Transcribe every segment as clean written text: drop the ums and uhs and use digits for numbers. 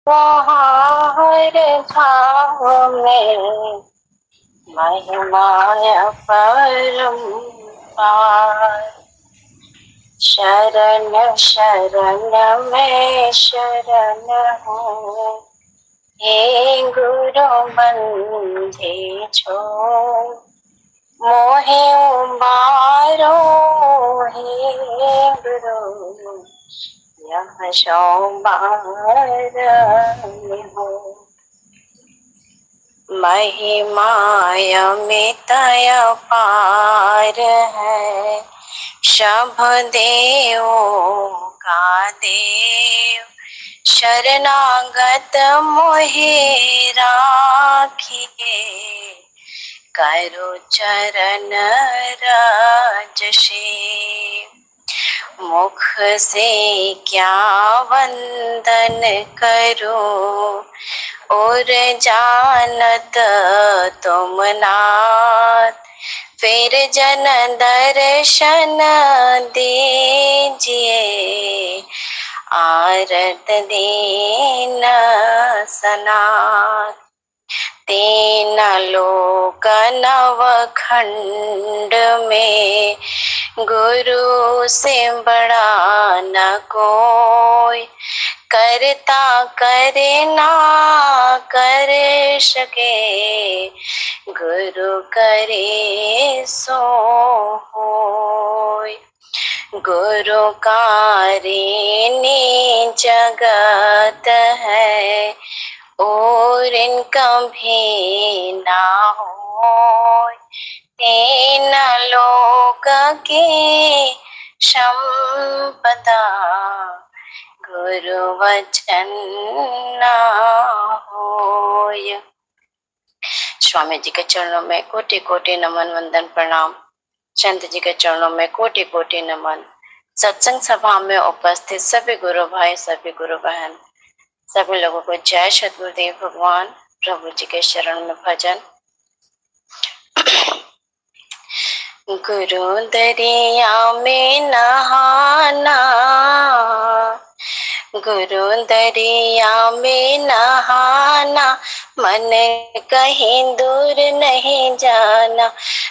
वहाँ हर भाव में महिमाय परम्पार। शरण शरण में शरण हूँ, हे गुरु बंधे छो। मोहे उबारो हे गुरु, यह सोमवार हो। महिमाय अमितय पार है, शभ देवों का देव। शरणागत मोहे राखिए, करो चरण राज सेव। मुख से क्या वंदन करूं, और जानत तुम नाथ। फिर जन दर्शन दीजिए, आरत दीन सनाथ। तीन लोक नव खंड में, गुरु से बड़ा न कोई। करता करे ना कर सके, गुरु करे सो होय। गुरु कारिणी जगत है, और इनका भी ना हो। तीन लोक की संपदा, गुरु वचन ना होय। स्वामी जी के चरणों में कोटि कोटि नमन वंदन प्रणाम। संत जी के चरणों में कोटि कोटि नमन। सत्संग सभा में उपस्थित सभी गुरु भाई, सभी गुरु बहन, सभी लोगों को जय सद्गुरुदेव भगवान। प्रभु जी के शरण में भजन। गुरु दरिया में नहाना, गुरु दरिया में नहाना, मन कहीं दूर नहीं जाना।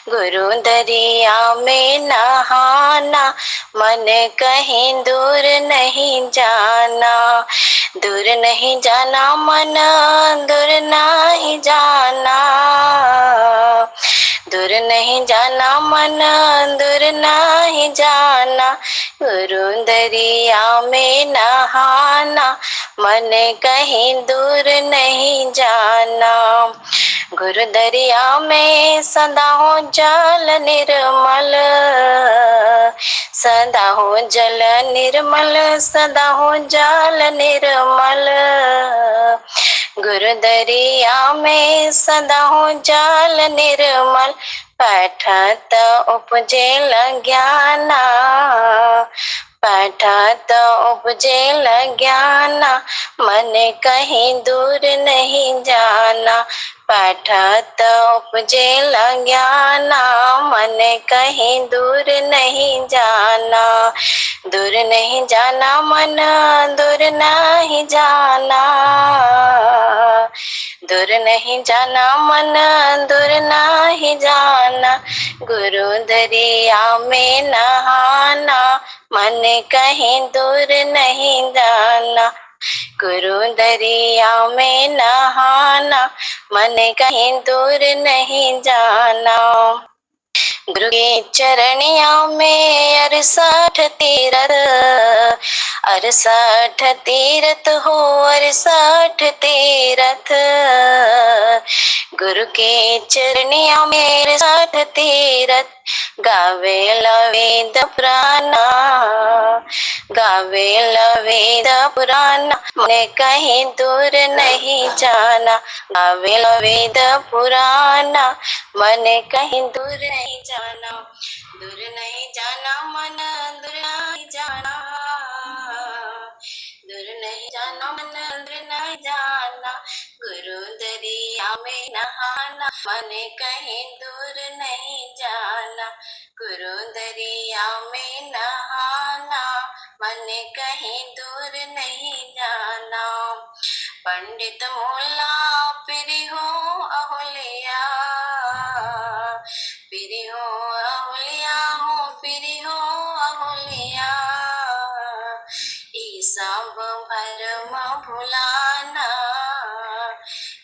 गुरु दरिया में नहाना, मन कहीं दूर नहीं जाना। दूर नहीं जाना मन, दूर नहीं जाना। दूर नहीं जाना मन, दूर नहीं जाना। गुरु दरिया में नहाना, मन कहीं दूर नहीं जाना। गुरु दरिया में सदा हो जल निर्मल, सदा हो जल निर्मल, सदा हो जल निर्मल। गुरु दरिया में सदा हो जल निर्मल, पठत उपजेल ज्ञाना। पठत उपजेल ज्ञाना, मन कहीं दूर नहीं जाना। पठत उपजेल ज्ञाना, मन कहीं दूर नहीं जाना। दूर नहीं जाना मन, दूर नहीं जाना। दूर नहीं जाना मन, दूर नहीं जाना। गुरु दरिया में नहाना, मन कहीं दूर नहीं जाना। गुरु दरिया में नहाना, मन कहीं दूर नहीं जाना। गुरु के चरणिया में 68 तीरथ, 68 तीरथ हो 68 तीरथ। गुरु के चरणिया में 68 तीरथ, गावे वेद पुराना। गावे वेद पुराना, मन कहीं दूर नहीं जाना। गावे वेद पुराना, मन कहीं दूर नहीं जाना। दूर नहीं जाना मन, दूर नहीं जाना। दूर नहीं जाना मन, दूर नहीं जाना। गुरु दरिया में नहाना, मन कहीं दूर नहीं जाना। गुरु दरिया में नहाना, मन कहीं दूर नहीं जाना। पंडित मुल्ला पिरी हो अहुलिया, पिरी हो अहुलिया हो, पिरी हो अहुलिया। ई सब भरम भुलाना,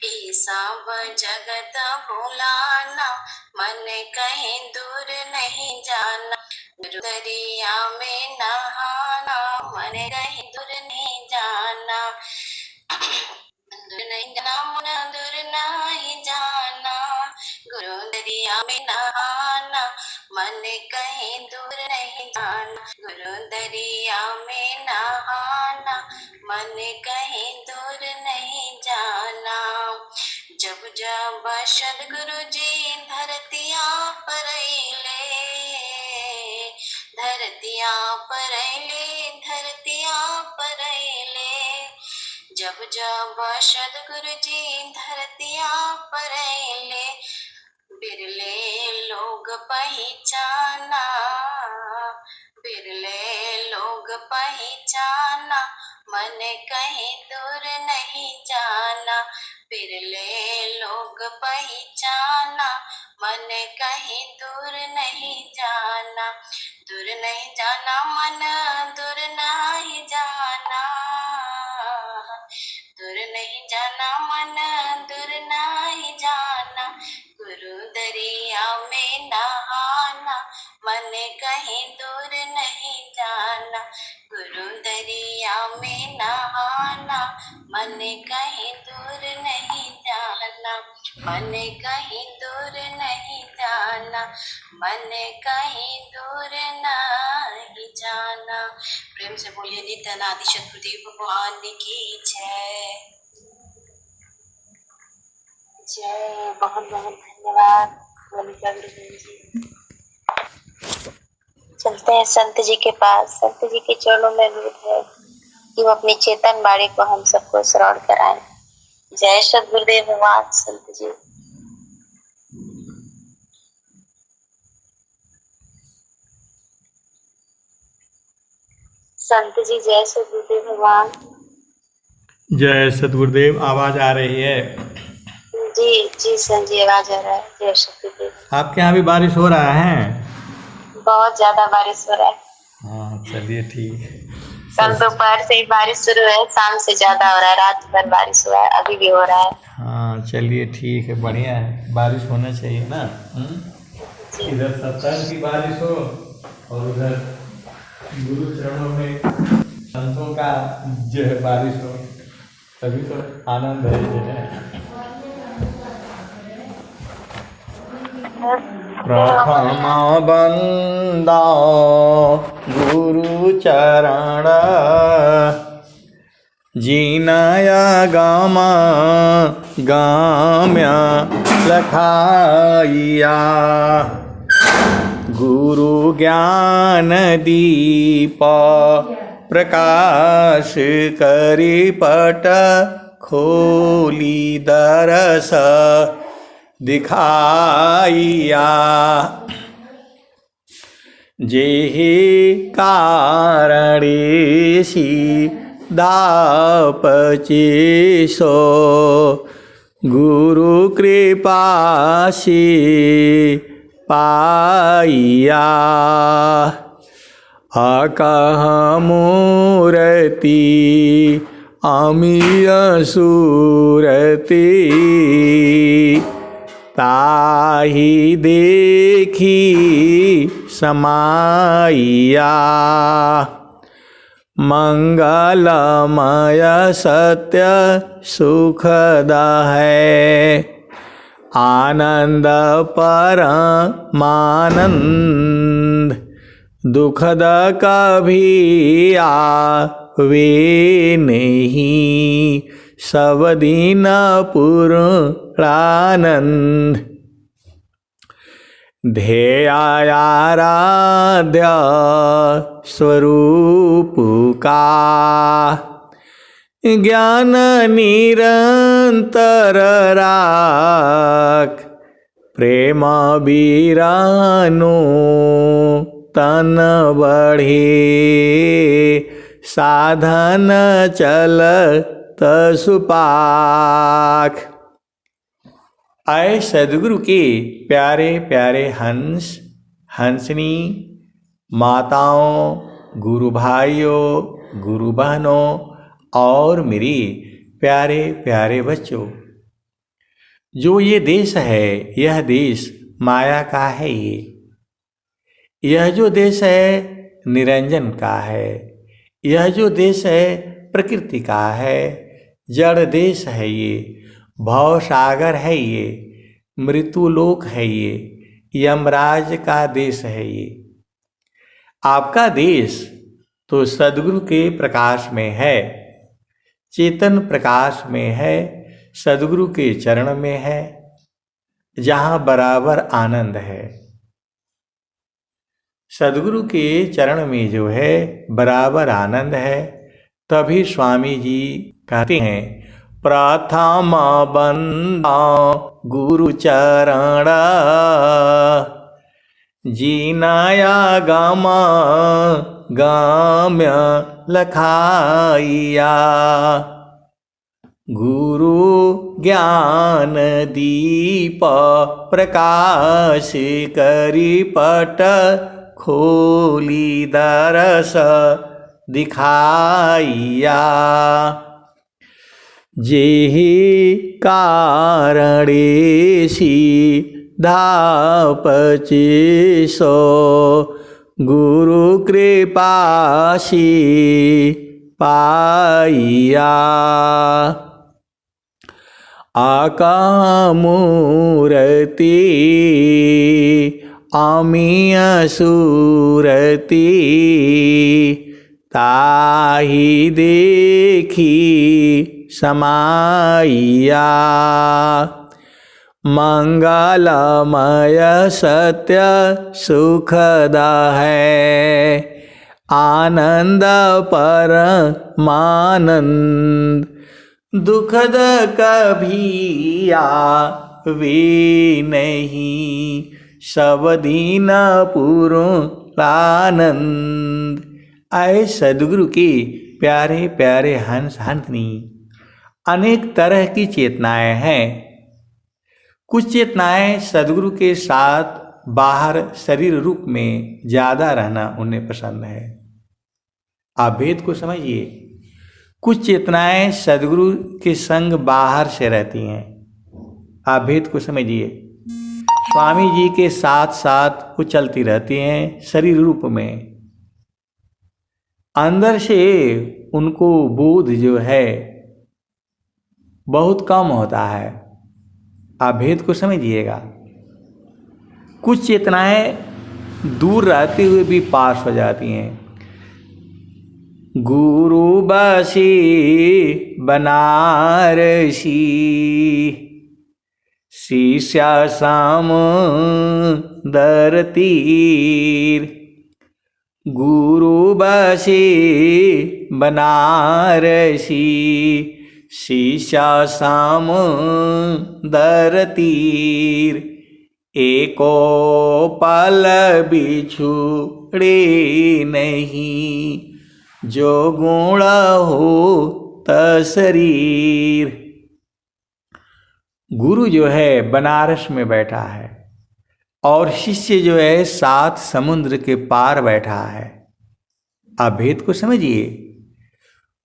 ई सब जगत भुलाना, मन कहीं दूर नहीं जाना। दरिया में नहाना, मन कहीं दूर नहीं जाना। दूर नहीं जाना, मन दूर नहीं जाना। गुरु दरिया में नहाना, मन कहीं दूर नहीं जाना। गुरु दरिया में नहाना, मन कहीं दूर नहीं जाना। जब जब सदगुरु जी धरतिया पर अइले, धरतिया पर अइले, धरतिया पर अइले। जब जब सदगुरु जी धरतिया पर अइले, बिरले लोग पहचाना, बिरले लोग पहचाना। मन कहीं दूर नहीं जाना, बिरले लोग पहचाना। मन कहीं दूर नहीं जाना, दूर नहीं जाना, मन दूर नहीं जाना। दूर नहीं जाना, मन दूर नहीं जाना। गुरु दरिया में नहाना, मन कहीं दूर नहीं जाना। गुरु दरिया में नहाना, मन कहीं दूर नहीं जाना। मन कहीं दूर नहीं जाना, मन कहीं दूर नहीं जाना। प्रेम से बोलिए नित्यानादि सद्गुरुदेव भगवान की जय। जय। बहुत बहुत धन्यवाद मल्लिकार्जुन जी। चलते हैं संत जी के पास। संत जी के चरणों में अनुरोध है कि वो अपनी चेतन बाणी को हम सबको श्रवण कराएं। जय सद्गुरुदेव भगवान संत जी। संत जी जय सद्गुरुदेव भगवान। जय सद्गुरुदेव। आवाज आ रही है? जी जी संत जी आवाज आ रहा है। जय सद्गुरुदेव। आपके यहाँ भी बारिश हो रहा है? बहुत ज्यादा बारिश हो रहा है। हाँ चलिए ठीक। कल दोपहर से ही बारिश शुरू है, शाम से ज्यादा हो रहा है, रात भर बारिश हुआ है, अभी भी हो रहा है। हाँ चलिए ठीक है, बढ़िया है, बारिश होना चाहिए ना। इधर सत्संग की बारिश हो और उधर गुरु चरणों में संतों का जो है बारिश हो, तभी तो आनंद है जो है। प्रथम बंदा गुरु चरण, जीनाया गाम गाम्य लखाइया। गुरु ज्ञान दीप प्रकाश करी पट, खोली दरस दिखाइया। जेहि कारणेसी दापचेसो, गुरु कृपासी पाइया। अकह मूर्ति अमीय सूरति, ताहि देखी समाइया। मंगलमय सत्य सुखद है, आनंद परमानंद। दुखद कभी आवे नहीं, सब दिन पूर्णानंद। ध्येयाराध्य स्वरूप का, ज्ञान निरंतर राख। प्रेम बीरानो तन बढ़े, साधन चलत तसुपाख। आए सदगुरु के प्यारे प्यारे हंस हंसनी, माताओं, गुरु भाइयों, गुरु बहनों और मेरी प्यारे प्यारे बच्चों, जो ये देश है, यह देश माया का है। यह जो देश है निरंजन का है। यह जो देश है प्रकृति का है। जड़ देश है ये, भव सागर है ये, मृत्यु लोक है ये, यमराज का देश है ये। आपका देश तो सद्गुरु के प्रकाश में है, चेतन प्रकाश में है, सद्गुरु के चरण में है, जहाँ बराबर आनंद है। सद्गुरु के चरण में जो है बराबर आनंद है। तभी स्वामी जी कहते हैं, प्रथम बंदा गुरु चरण, जीनाया गम गाम्य लखाइया, गुरु ज्ञान दीप प्रकाश करी पट, खोली दरस दिखाइया। जेहि कारणेसी धापचे सो, गुरु कृपासी पाइया। आकामूर्ति आमी असुरति, ताहि देखी समाइया। मंगलमय सत्य सुखद है, आनंद परमानंद, दुखद कभी आवे नहीं, सब दीन पूर्णानंद। आए सद्गुरु के प्यारे प्यारे हंस हंसनी, अनेक तरह की चेतनाएं हैं। कुछ चेतनाएं सद्गुरु के साथ बाहर शरीर रूप में ज़्यादा रहना उन्हें पसंद है। आप भेद को समझिए। कुछ चेतनाएं सद्गुरु के संग बाहर से रहती हैं। आप भेद को समझिए। स्वामी जी के साथ साथ वो चलती रहती हैं शरीर रूप में, अंदर से उनको बोध जो है बहुत कम होता है। आप भेद को समझिएगा। कुछ चेतनाएं दूर रहते हुए भी पास हो जाती हैं। गुरु बसी बनारसी, शिष्या समुदर तीर। गुरु बसी बनारसी, शिष्या समुदर तीर। एको पल बिछुड़े नहीं, जो गुण हो तशरीर। गुरु जो है बनारस में बैठा है और शिष्य जो है 7 समुद्र के पार बैठा है। आप भेद को समझिए।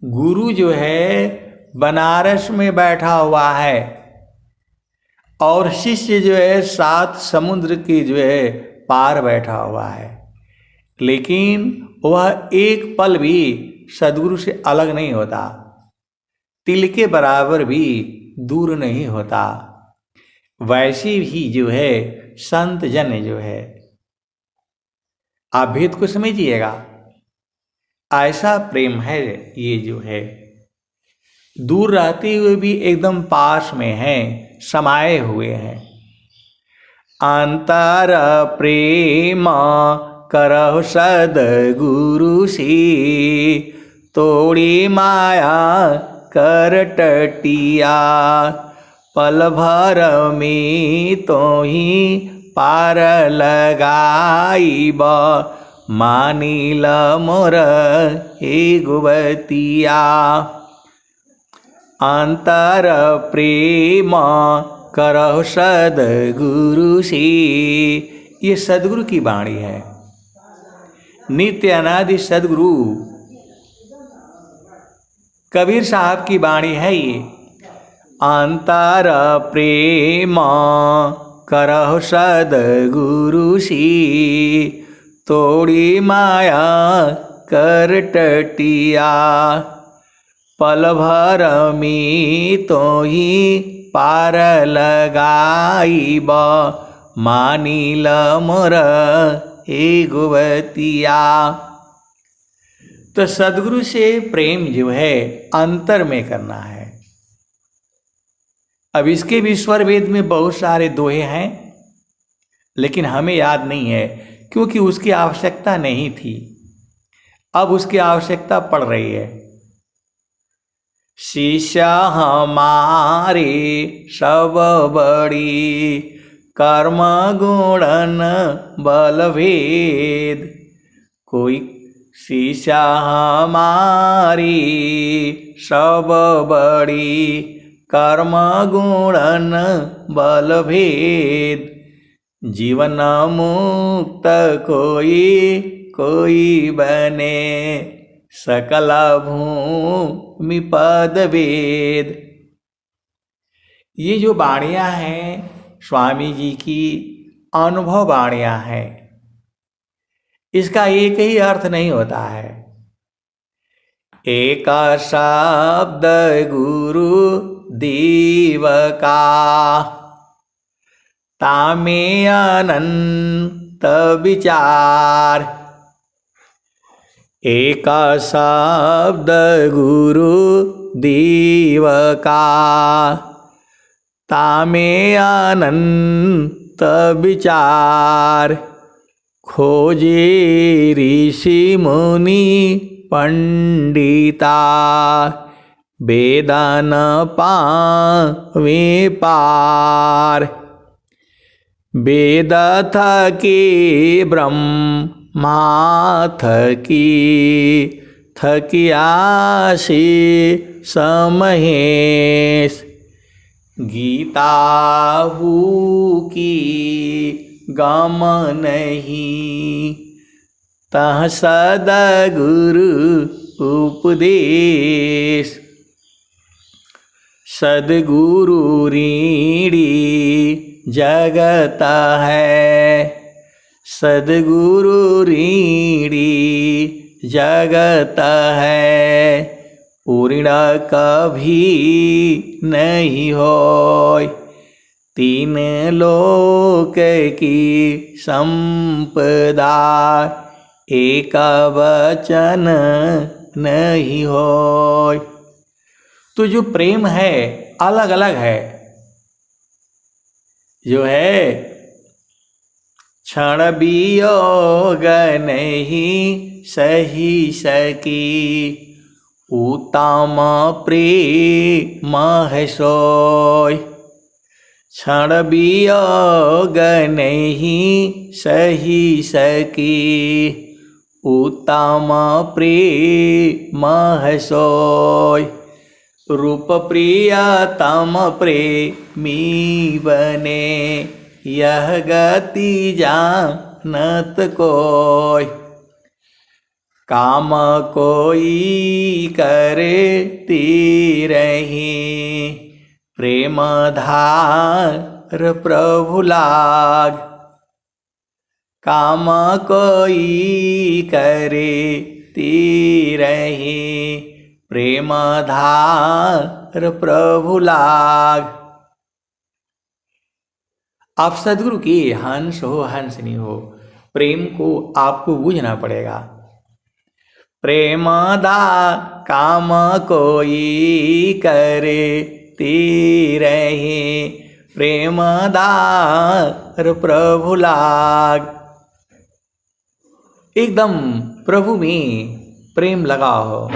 गुरु जो है बनारस में बैठा हुआ है और शिष्य जो है 7 समुद्र के जो है पार बैठा हुआ है, लेकिन वह एक पल भी सद्गुरु से अलग नहीं होता, तिल के बराबर भी दूर नहीं होता। वैसे ही जो है संत जन जो है, आप भेद को समझिएगा। ऐसा प्रेम है ये जो है, दूर रहते हुए भी एकदम पास में है, समाये हुए हैं। अंतर प्रेम करहु सद्गुरु से, तोड़ी माया कर टटिया। पल भर में तो ही पार लगाइब, मानिल मोर हे गुबतिया। अंतर प्रेम करहु सदगुरु से। ये सदगुरु की वाणी है, नित्य अनादि सदगुरु कबीर साहब की वाणी है ये। अंतर प्रेम करहु सदगुरु सी, तोड़ी माया कर टटिया। पल भर में तो ही पार लगाईब, मानिल मोर हे गुवतिया। तो सदगुरु से प्रेम जो है अंतर में करना है। अब इसके भी स्वर वेद में बहुत सारे दोहे हैं, लेकिन हमें याद नहीं है क्योंकि उसकी आवश्यकता नहीं थी। अब उसकी आवश्यकता पड़ रही है। शिष्य हमारे सब बड़ी, कर्म गुणन बल भेद। कोई शिष्य हमारी सब बड़ी, कर्म गुणन बल भेद। जीवन मुक्त कोई कोई बने, सकल भूमि पद वेद। ये जो वाणियाँ हैं स्वामी जी की अनुभव वाणियाँ हैं। इसका एक ही अर्थ नहीं होता है। एक शब्द गुरु देव का, तामे अनंत विचार। एक शब्द गुरु देव का, तामे अनंत विचार। खोजे ऋषि मुनि पंडिता, वेदन पावे पार। वेद थके ब्रह्मा थकी, थकियासी समहेश। गीता की गम नहीं, तह सदगुरु उपदेश। सदगुरु ऋणी जगत है, सदगुरु ऋणी जगत है। ऋण कभी नहीं होय, तीन लोक की संपदा। एक वचन नहीं होय। तो जो प्रेम है अलग अलग है। जो है क्षण वियोग नहीं सही सकी, उत्तम प्रेम है सोय। क्षण वियोग नहीं सही सकी, उत्तम प्रेम है सोय। रूप प्रियतम प्रेमी बने, यह गति जानत कोय। काम कोई करे तीरही, प्रेम धार प्रभु लाग। काम कोई करे तीरही, प्रेम धार प्रभु लाग। आप सदगुरु की हंस हो हंसनी हो, प्रेम को आपको बूझना पड़ेगा। प्रेम दा काम कोई करे तीरही, प्रेम दार प्रभु लाग। एकदम प्रभु में प्रेम लगा हो।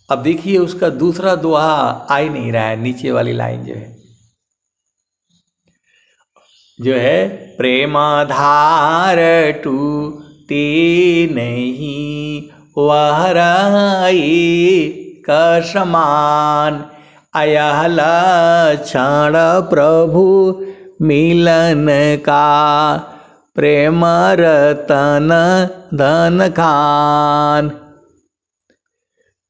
अब देखिए उसका दूसरा दोहा आ ही नहीं रहा है, नीचे वाली लाइन जो है प्रेम धार टूटे नहीं, वह रही का समान। अयह लक्षण प्रभु मिलन का, प्रेम रतन धन खान।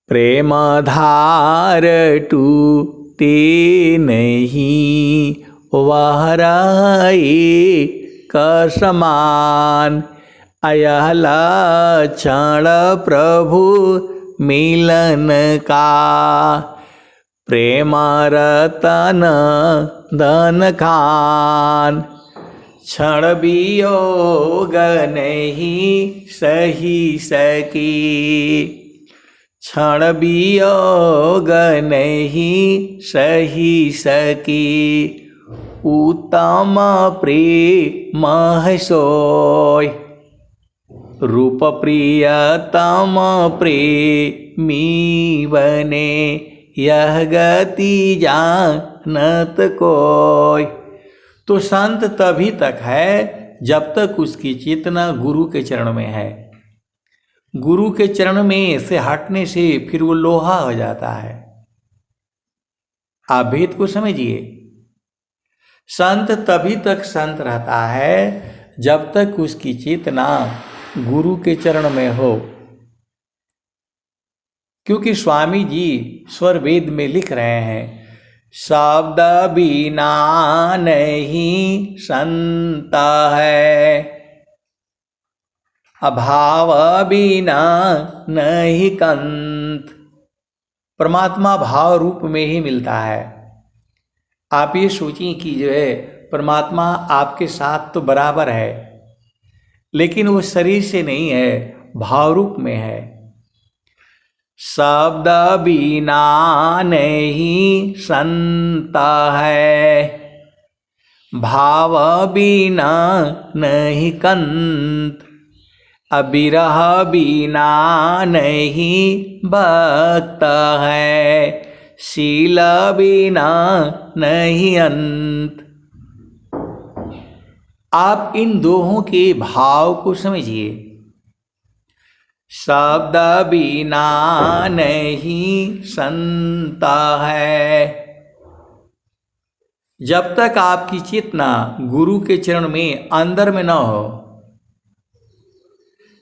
प्रेम धार टूटे नहीं, वह रही कसमान। अयह लक्षण प्रभु मिलन का, प्रेम रतन धन खान। क्षण वियोग नहीं सही सकी, क्षण वियोग नहीं सही सकी। उत्तम प्रेम है सोय, रूप प्रियतम प्रेमी बने। यह गति जानत कोय। तो संत तभी तक है जब तक उसकी चेतना गुरु के चरण में है। गुरु के चरण में से हटने से फिर वो लोहा हो जाता है। आप भेद को समझिए। संत तभी तक संत रहता है जब तक उसकी चेतना गुरु के चरण में हो। क्योंकि स्वामी जी स्वर वेद में लिख रहे हैं, शब्द बिना नहीं संत है, अभाव बिना नहीं कंत। परमात्मा भाव रूप में ही मिलता है। आप ये सोचिए कि जो है परमात्मा आपके साथ तो बराबर है, लेकिन वो शरीर से नहीं है, भाव रूप में है। शब्द बिना नहीं संत है, भाव बिना नहीं कंत। अबिरह बिना नहीं भक्त है, शील बिना नहीं अंत। आप इन दोहों के भाव को समझिए। शब्द बिना नहीं संत है। जब तक आपकी चेतना गुरु के चरण में अंदर में न हो,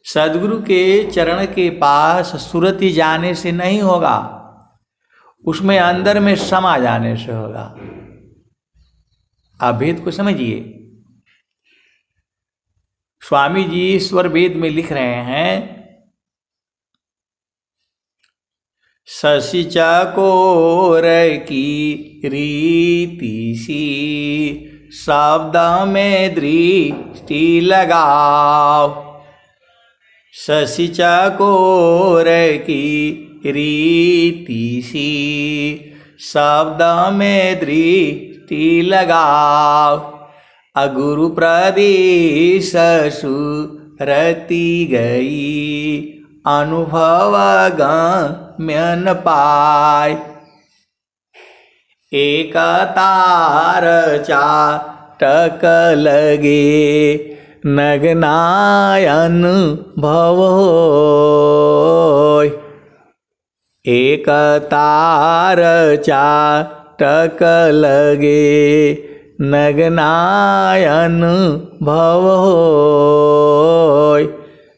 सदगुरु के चरण के पास सुरति जाने से नहीं होगा, उसमें अंदर में समा जाने से होगा। आप भेद को समझिए। स्वामी जी स्वर वेद में लिख रहे हैं, शशि चकोर की रीति सी, शब्द में दृष्टि लगाओ। शशि चकोर की रीति सी, शब्द में दृष्टि लगाओ। अगुरु प्रदेश सुरति गई, अनुभव गम्य न पाय। एक तार चाटक लगे, नगनायन भव होय। एक तार चाटक लगे, नगनायन भव होय।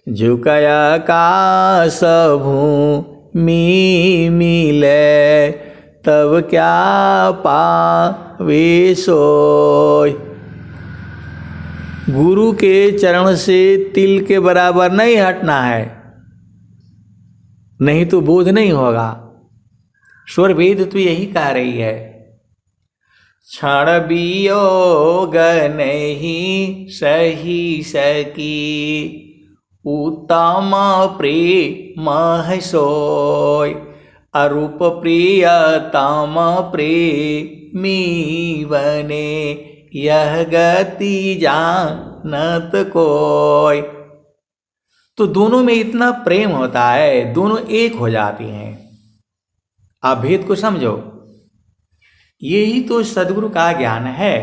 झुकय आकाश भूमि मिले, तब क्या पावे सोय। गुरु के चरण से तिल के बराबर नहीं हटना है, नहीं तो बोध नहीं होगा। स्वर वेद तो यही कह रही है। क्षण वियोग नहीं सही सकी, उत्तम प्रेम है सोय। अरूप प्रियतम प्रेमी बने, यह गति जानत कोय। तो दोनों में इतना प्रेम होता है, दोनों एक हो जाती हैं। आप भेद को समझो। यही तो सदगुरु का ज्ञान है।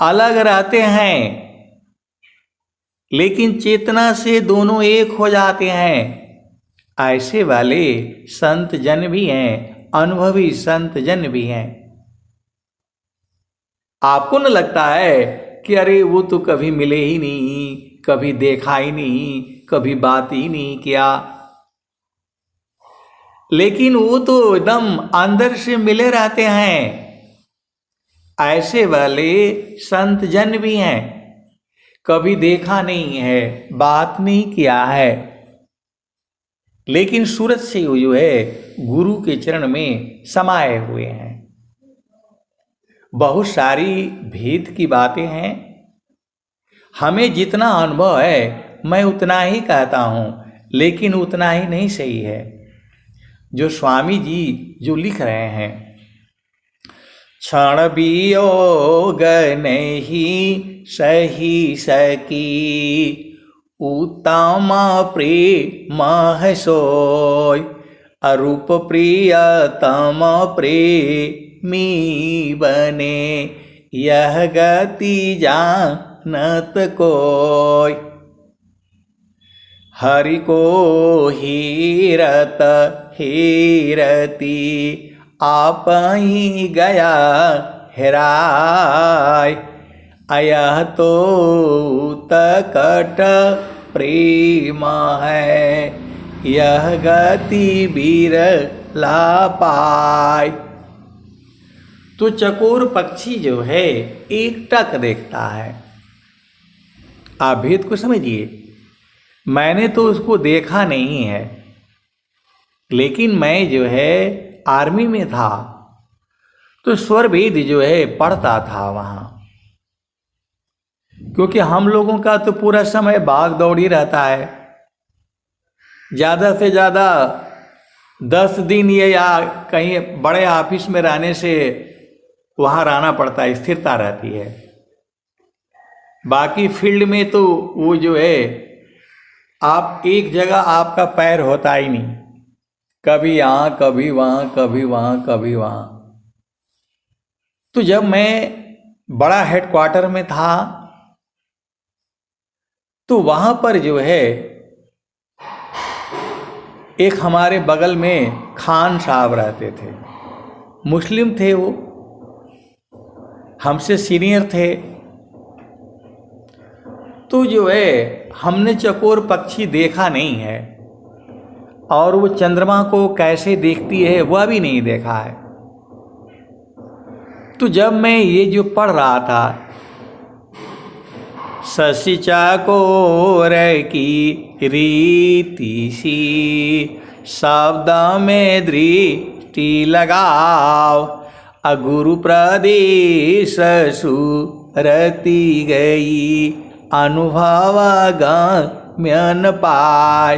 अलग रहते हैं लेकिन चेतना से दोनों एक हो जाते हैं। ऐसे वाले संत जन भी हैं, अनुभवी संत जन भी हैं। आपको न लगता है कि अरे वो तो कभी मिले ही नहीं, कभी देखा ही नहीं, कभी बात ही नहीं किया, लेकिन वो तो एकदम अंदर से मिले रहते हैं। ऐसे वाले संत जन भी हैं, कभी देखा नहीं है, बात नहीं किया है, लेकिन सूरत से वो जो है गुरु के चरण में समाये हुए हैं। बहुत सारी भेद की बातें हैं, हमें जितना अनुभव है मैं उतना ही कहता हूँ, लेकिन उतना ही नहीं सही है। जो स्वामी जी जो लिख रहे हैं, क्षण वियोग नहीं सही सकी, उत्तम प्रेम है सोय, अरूप प्रियतम प्रेमी बने, यह गति जानत कोय। हरि को हीरत हीरती, आप ही गया हेराय, अयह तो तकट प्रेम है, यह गति बिरला पाय। तो चकोर पक्षी जो है एक टक देखता है। आप भेद को समझिए, मैंने तो उसको देखा नहीं है, लेकिन मैं जो है आर्मी में था तो स्वर भेद जो है पढ़ता था वहाँ, क्योंकि हम लोगों का तो पूरा समय भाग दौड़ ही रहता है। ज़्यादा से ज़्यादा 10 दिन या कहीं बड़े ऑफिस में रहने से वहाँ रहना पड़ता है, स्थिरता रहती है। बाकी फील्ड में तो वो जो है आप एक जगह आपका पैर होता ही नहीं, कभी यहाँ कभी वहाँ, कभी वहाँ कभी वहाँ। तो जब मैं बड़ा हेडक्वार्टर में था तो वहाँ पर जो है एक हमारे बगल में खान साहब रहते थे, मुस्लिम थे, वो हमसे सीनियर थे। तो जो है हमने चकोर पक्षी देखा नहीं है, और वो चंद्रमा को कैसे देखती है वह भी नहीं देखा है। तो जब मैं ये जो पढ़ रहा था, शशि चकोर की रीति सी, शब्द में दृष्टि लगाओ, अगुरु प्रदेश सुरति गई, अनुभव गम्यन पाय।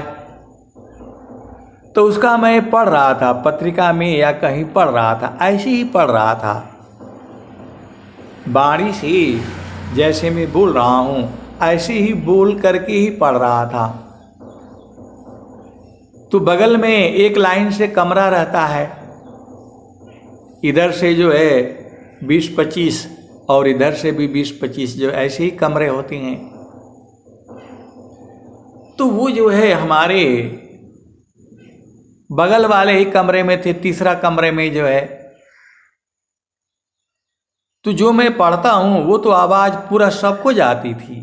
तो उसका मैं पढ़ रहा था, पत्रिका में या कहीं पढ़ रहा था, ऐसे ही पढ़ रहा था। बाणी से जैसे मैं बोल रहा हूँ ऐसे ही बोल करके ही पढ़ रहा था। तो बगल में एक लाइन से कमरा रहता है, इधर से जो है 20-25 और इधर से भी 20-25 जो ऐसे ही कमरे होते हैं। तो वो जो है हमारे बगल वाले ही कमरे में थे, तीसरा कमरे में जो है। तो जो मैं पढ़ता हूँ वो तो आवाज़ पूरा सबको जाती थी।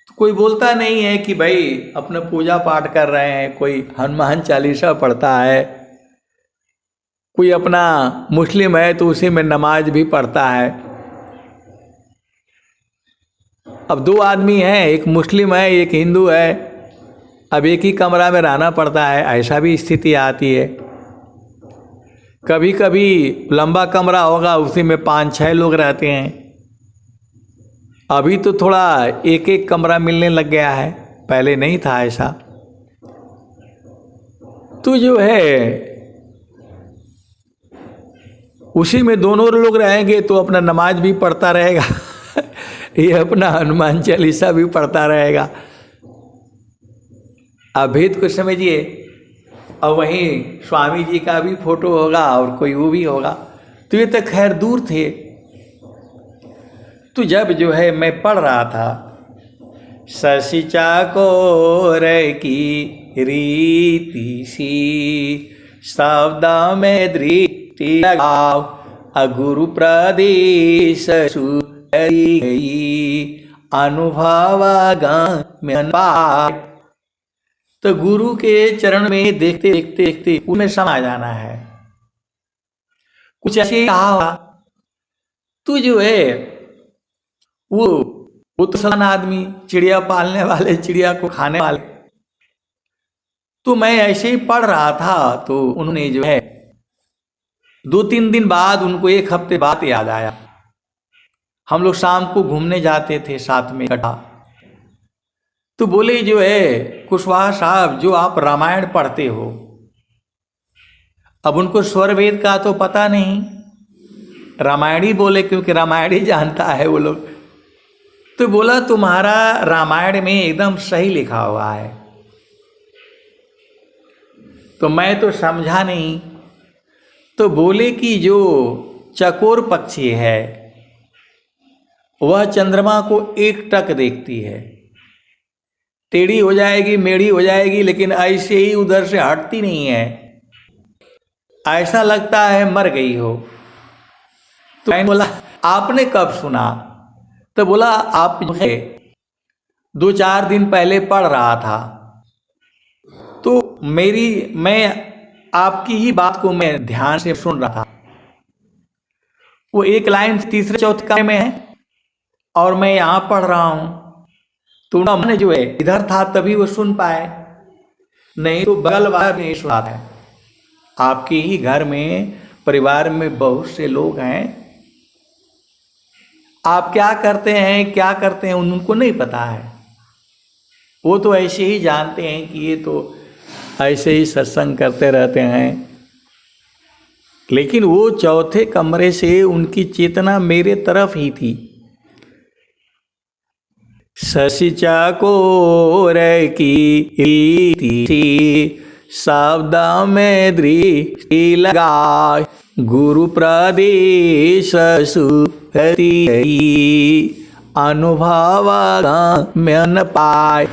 तो कोई बोलता नहीं है कि भाई अपना पूजा पाठ कर रहे हैं, कोई हनुमान चालीसा पढ़ता है, कोई अपना मुस्लिम है तो उसी में नमाज भी पढ़ता है। अब 2 आदमी हैं, एक मुस्लिम है एक हिंदू है, अब एक ही कमरा में रहना पड़ता है, ऐसा भी स्थिति आती है। कभी कभी लंबा कमरा होगा, उसी में 5-6 लोग रहते हैं। अभी तो थोड़ा एक एक कमरा मिलने लग गया है, पहले नहीं था ऐसा। तो जो है उसी में दोनों लोग रहेंगे तो अपना नमाज भी पढ़ता रहेगा ये अपना हनुमान चालीसा भी पढ़ता रहेगा। आप भेद को समझिए। और वहीं स्वामी जी का भी फोटो होगा और कोई वो भी होगा। तो ये तो खैर दूर थे। तो जब जो है मैं पढ़ रहा था, शशि चकोर की रीति सी, शब्द में दृष्टि लगाओ, अगुरु प्रदेश सुधरी गई, अनुभव गम्य पाए। तो गुरु के चरण में देखते देखते देखते उनमें समा जाना है। कुछ ऐसे कहा, तू जो है वो तो समान आदमी, चिड़िया पालने वाले, चिड़िया को खाने वाले। तो मैं ऐसे ही पढ़ रहा था, तो उन्होंने जो है 2-3 दिन बाद, उनको 1 हफ्ते बाद याद आया। हम लोग शाम को घूमने जाते थे साथ में इकट्ठा। तो बोले जो है कुशवाहा साहब, जो आप रामायण पढ़ते हो, अब उनको स्वर वेद का तो पता नहीं, रामायणी बोले क्योंकि रामायणी जानता है वो लोग। तो बोला तुम्हारा रामायण में एकदम सही लिखा हुआ है। तो मैं तो समझा नहीं। तो बोले कि जो चकोर पक्षी है वह चंद्रमा को एकटक देखती है, टेढ़ी हो जाएगी, मेढ़ी हो जाएगी, लेकिन ऐसे ही उधर से हटती नहीं है, ऐसा लगता है मर गई हो। तो मैंने बोला आपने कब सुना? तो बोला आप जो है 2-4 दिन पहले पढ़ रहा था, तो मैं आपकी ही बात को मैं ध्यान से सुन रहा था। वो एक लाइन 3-4 में है और मैं यहाँ पढ़ रहा हूँ। तो मैंने जो है इधर था तभी वो सुन पाए, नहीं तो बगल वाला नहीं सुना है। आपके ही घर में, परिवार में बहुत से लोग हैं, आप क्या करते हैं उनको नहीं पता है। वो तो ऐसे ही जानते हैं कि ये तो ऐसे ही सत्संग करते रहते हैं, लेकिन वो चौथे कमरे से उनकी चेतना मेरे तरफ ही थी। शशि चकोर की शब्द में दृष्टि लगाए, गुरु प्रदेश सुधरी गई, अनुभव गम्य न पाए।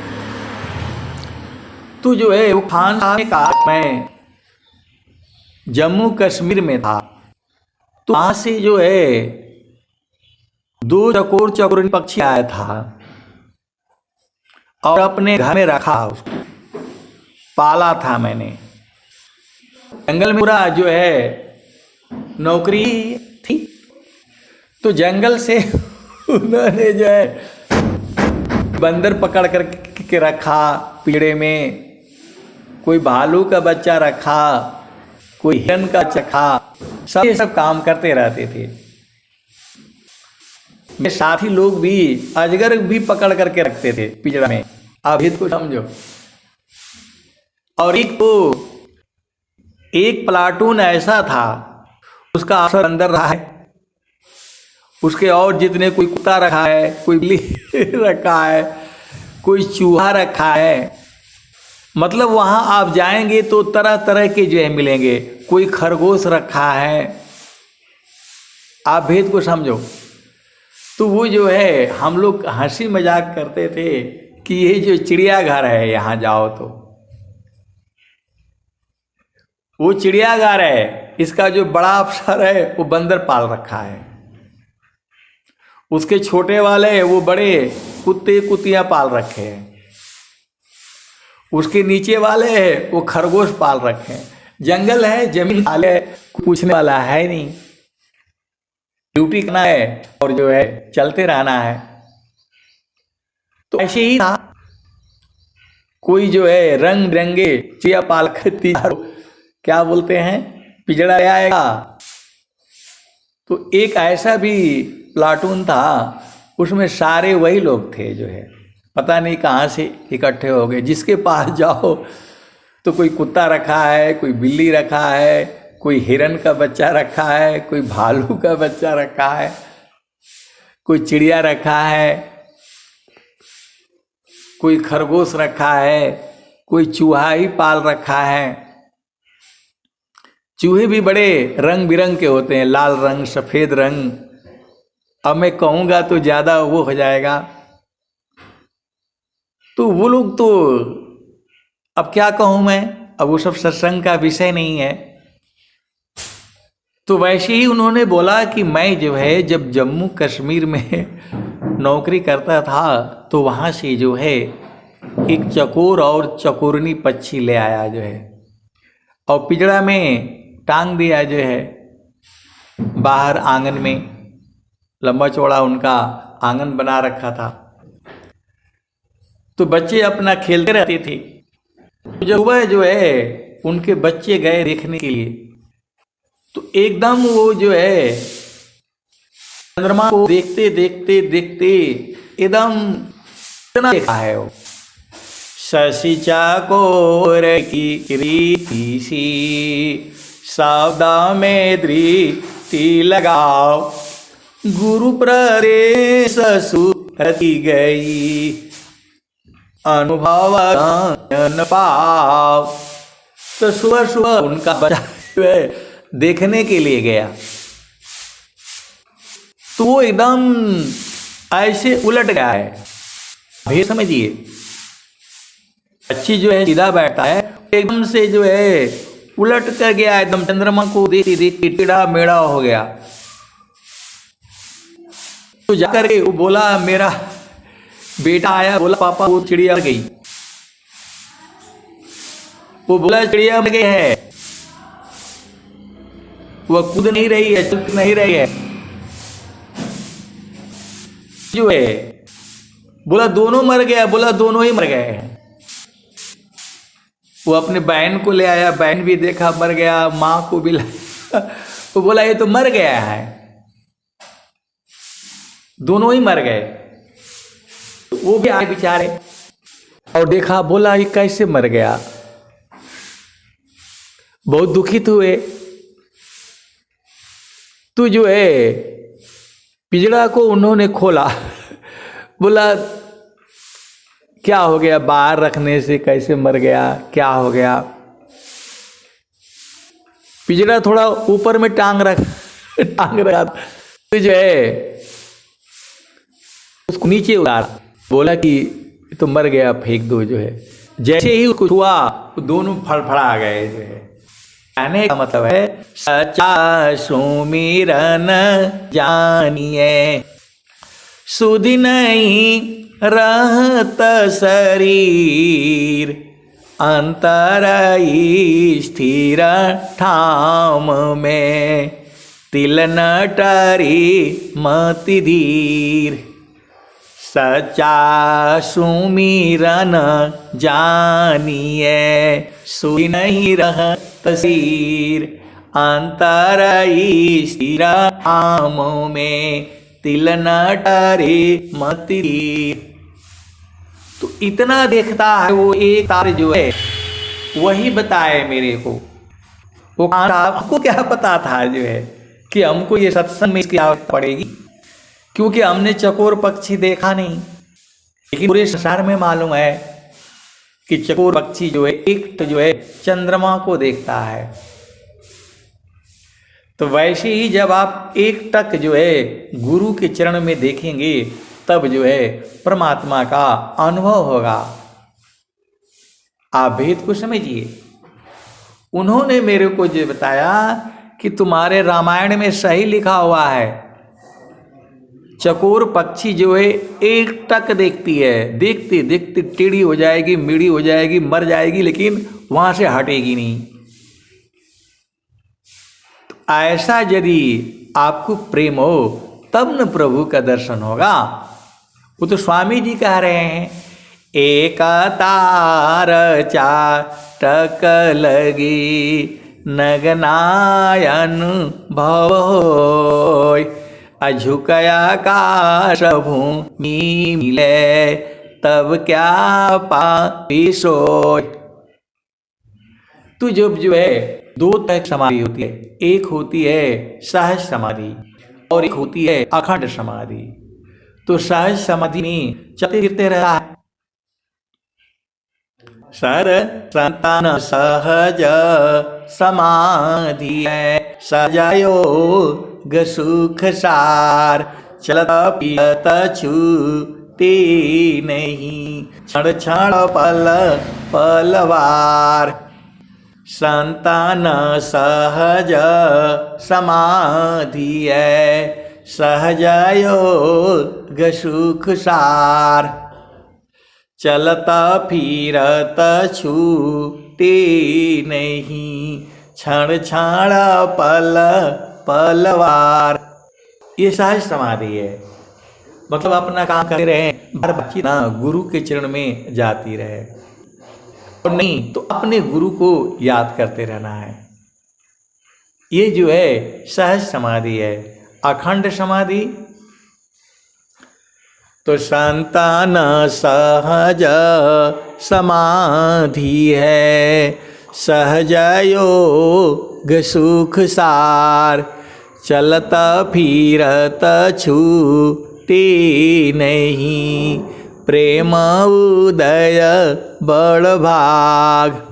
तू जो है वो खान ने कहा मैं जम्मू कश्मीर में था, तो वहां से जो है 2 चकोर पक्षी आया था और अपने घर में रखा, उसको पाला था मैंने। जंगल में पूरा जो है नौकरी थी, तो जंगल से उन्होंने जो है बंदर पकड़ कर के रखा पिंजरे में, कोई भालू का बच्चा रखा, कोई हिरन का चखा, सब काम करते रहते थे। मेरे साथी लोग भी अजगर भी पकड़ करके रखते थे पिंजरा में। आप इसको समझो। और एक प्लाटून ऐसा था, उसका अफसर अंदर रहा है, उसके और जितने, कोई कुत्ता रखा है, कोई बिल्ली रखा है, कोई चूहा रखा है। मतलब वहाँ आप जाएंगे तो तरह तरह के जो है मिलेंगे। कोई खरगोश रखा है, आप भेद को समझो। तो वो जो है हम लोग हंसी मजाक करते थे कि ये जो चिड़ियाघर है, यहाँ जाओ तो वो चिड़ियाघर है, इसका जो बड़ा अफसर है वो बंदर पाल रखा है, उसके छोटे वाले वो बड़े कुत्ते कुतियाँ पाल रखे हैं, उसके नीचे वाले है वो खरगोश पाल रखे हैं। जंगल है, जमीन वाले पूछने वाला है नहीं, ड्यूटी करना है और जो है चलते रहना है। तो ऐसे ही था। कोई जो है रंग बिरंगे चिड़िया पाल करती, क्या बोलते हैं, पिंजड़ा आएगा। तो एक ऐसा भी प्लाटून था, उसमें सारे वही लोग थे जो है, पता नहीं कहाँ से इकट्ठे हो गए। जिसके पास जाओ तो कोई कुत्ता रखा है, कोई बिल्ली रखा है, कोई हिरन का बच्चा रखा है, कोई भालू का बच्चा रखा है, कोई चिड़िया रखा है, कोई खरगोश रखा है, कोई चूहा ही पाल रखा है। चूहे भी बड़े रंग बिरंग के होते हैं, लाल रंग, सफेद रंग। अब मैं कहूँगा तो ज़्यादा वो हो जाएगा। तो वो लोग तो अब क्या कहूँ मैं, अब वो सब सत्संग का विषय नहीं है। तो वैसे ही उन्होंने बोला कि मैं जो है जब जम्मू कश्मीर में नौकरी करता था तो वहाँ से जो है एक चकोर और चकोरनी पक्षी ले आया जो है, और पिंजड़ा में टांग दिया जो है, बाहर आंगन में लंबा चौड़ा उनका आंगन बना रखा था। तो बच्चे अपना खेलते रहते थे। तो जब वह जो है उनके बच्चे गए देखने के लिए, तो एकदम वो जो है चंद्रमा को देखते देखते देखते एकदम इतना देखा है वो। शशि चाकोर की रीति सी सावदा में दृष्टि लगाओ, गुरु प्रदेश सुरति गई अनुभव ज्ञान पाओ। तो सुबह सुबह उनका बच्चा देखने के लिए गया, तो वो एकदम ऐसे उलट गया है। भेद समझिए, बच्ची जो है सीधा बैठा है, एकदम से जो है उलट कर गया, एकदम चंद्रमा को देखते देखते टेढ़ा मेढ़ा हो गया। तो जाकर के वो बोला, मेरा बेटा आया, बोला पापा वो चिड़िया मर गई। वो बोला चिड़िया मर गई है, वह कूद नहीं रही है, चल नहीं रही है जो है। बोला दोनों मर गया, बोला दोनों ही मर गए हैं। वो अपने बहन को ले आया, बहन भी देखा मर गया, माँ को भी लाया। वो बोला ये तो मर गया है, दोनों ही मर गए। वो भी आए बेचारे और देखा, बोला ये कैसे मर गया, बहुत दुखित हुए। तो जो है पिंजड़ा को उन्होंने खोला, बोला क्या हो गया, बाहर रखने से कैसे मर गया, क्या हो गया। पिंजड़ा थोड़ा ऊपर में टांग रखा, तो जो है उसको नीचे उतारा, बोला कि तो मर गया, फेंक दो जो है। जैसे ही उसको छुआ दोनों फड़फड़ा गए जो है। कहने का मतलब है सच्चा सुमिरन जानिए, सुध नहीं रहत शरीर, अंतर स्थिर ठाम में, तिल न टरी मति धीर। सच्चा सुमिरन जानिए, सुध नहीं रहत शरीर, अंतर स्थिर ठाम में, तिल न टरे मति धीर। तो इतना देखता है वो एक तार जो है, वही बताए मेरे को। वो आपको क्या पता था जो है कि हमको ये सत्संग में इसकी आवश्यकता पड़ेगी, क्योंकि हमने चकोर पक्षी देखा नहीं। लेकिन पूरे संसार में मालूम है कि चकोर पक्षी जो है एक जो है चंद्रमा को देखता है। तो वैसे ही जब आप एक टक जो है गुरु के चरण में देखेंगे, तब जो है परमात्मा का अनुभव होगा। आप भेद को समझिए। उन्होंने मेरे को जो बताया कि तुम्हारे रामायण में सही लिखा हुआ है, चकोर पक्षी जो है एक टक देखती है, देखते देखते टेढ़ी हो जाएगी, मेढ़ी हो जाएगी, मर जाएगी, लेकिन वहां से हटेगी नहीं। तो ऐसा यदि आपको प्रेम हो तब न प्रभु का दर्शन होगा। वो तो स्वामी जी कह रहे हैं, एक तार चाटक लगी नगनायन भवोय, अझुकया काश भूमि मिले तब क्या पापी सोय। तो जब जो है दो तरह की समाधि होती है, एक होती है सहज समाधि और एक होती है अखंड समाधि। तो सहज समाधि में चलते फिरते रहा है, सर संतान सहज समाधि है, सजायो सुख सार, चलत पियत छूते नहीं, क्षण क्षण पल पलवार। संतान सहज समाधि है, सहज योग सुख सार। चलता फिरत छूटे नहीं, क्षण क्षण पल पलवार। ये सहज समाधि है, मतलब अपना काम करते रहे, बातचीत ना गुरु के चरण में जाती रहे, और नहीं तो अपने गुरु को याद करते रहना है। ये जो है सहज समाधि है। अखंड समाधि तो संतान सहज समाधि है, सहज योग सुख सार। चलता फिरत छूटे नहीं, प्रेम उदय बड़ भाग।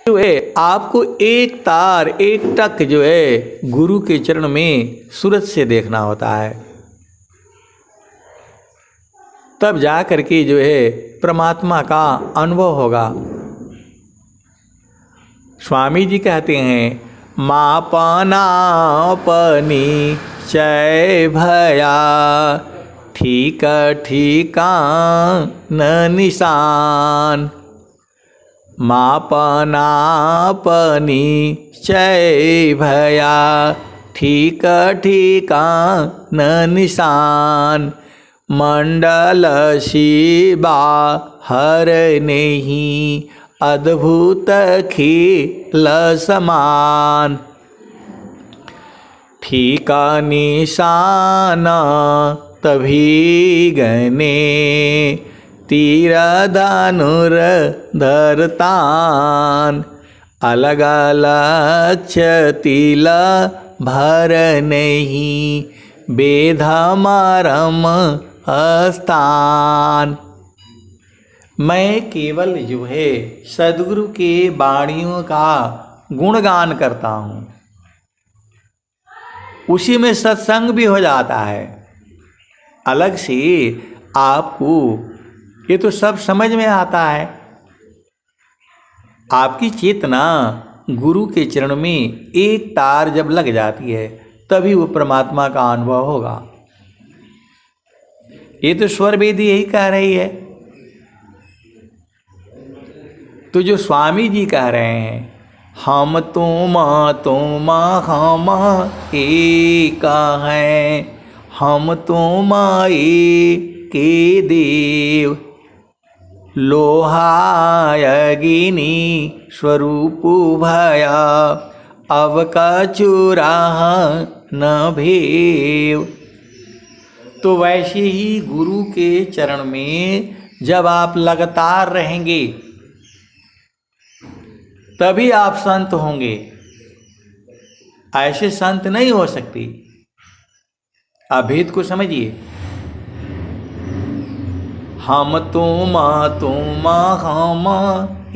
जो है आपको एक तार एक टक जो है गुरु के चरण में सूरज से देखना होता है, तब जा करके जो है परमात्मा का अनुभव होगा। स्वामी जी कहते हैं, मापना पनी चय भया, ठीक ठिकान निशान। मापना पनी चय भया, ठीक ठिकान निशान। मंडल शिवा हर नहीं, अद्भुत खेल समान। ठीका निशान तभी गने, तीर धनुर धरतान। अलग अलग तिल भर नहीं, बेधा मरम स्थान। मैं केवल जो है सद्गुरु के वाणियों का गुणगान करता हूँ, उसी में सत्संग भी हो जाता है। अलग से आपको ये तो सब समझ में आता है। आपकी चेतना गुरु के चरण में एक तार जब लग जाती है, तभी वो परमात्मा का अनुभव होगा। ये तो स्वर वेदी यही कह रही है। तो जो स्वामी जी कह रहे हैं, हम तुम हम एक हैं, हम तुम एक के देव। लोहा अग्नि स्वरूप भया, अब कचुरा न भेव। तो वैसे ही गुरु के चरण में जब आप लगातार रहेंगे, तभी आप संत होंगे। ऐसे संत नहीं हो सकती। आप भेद को समझिए। हम तुम हम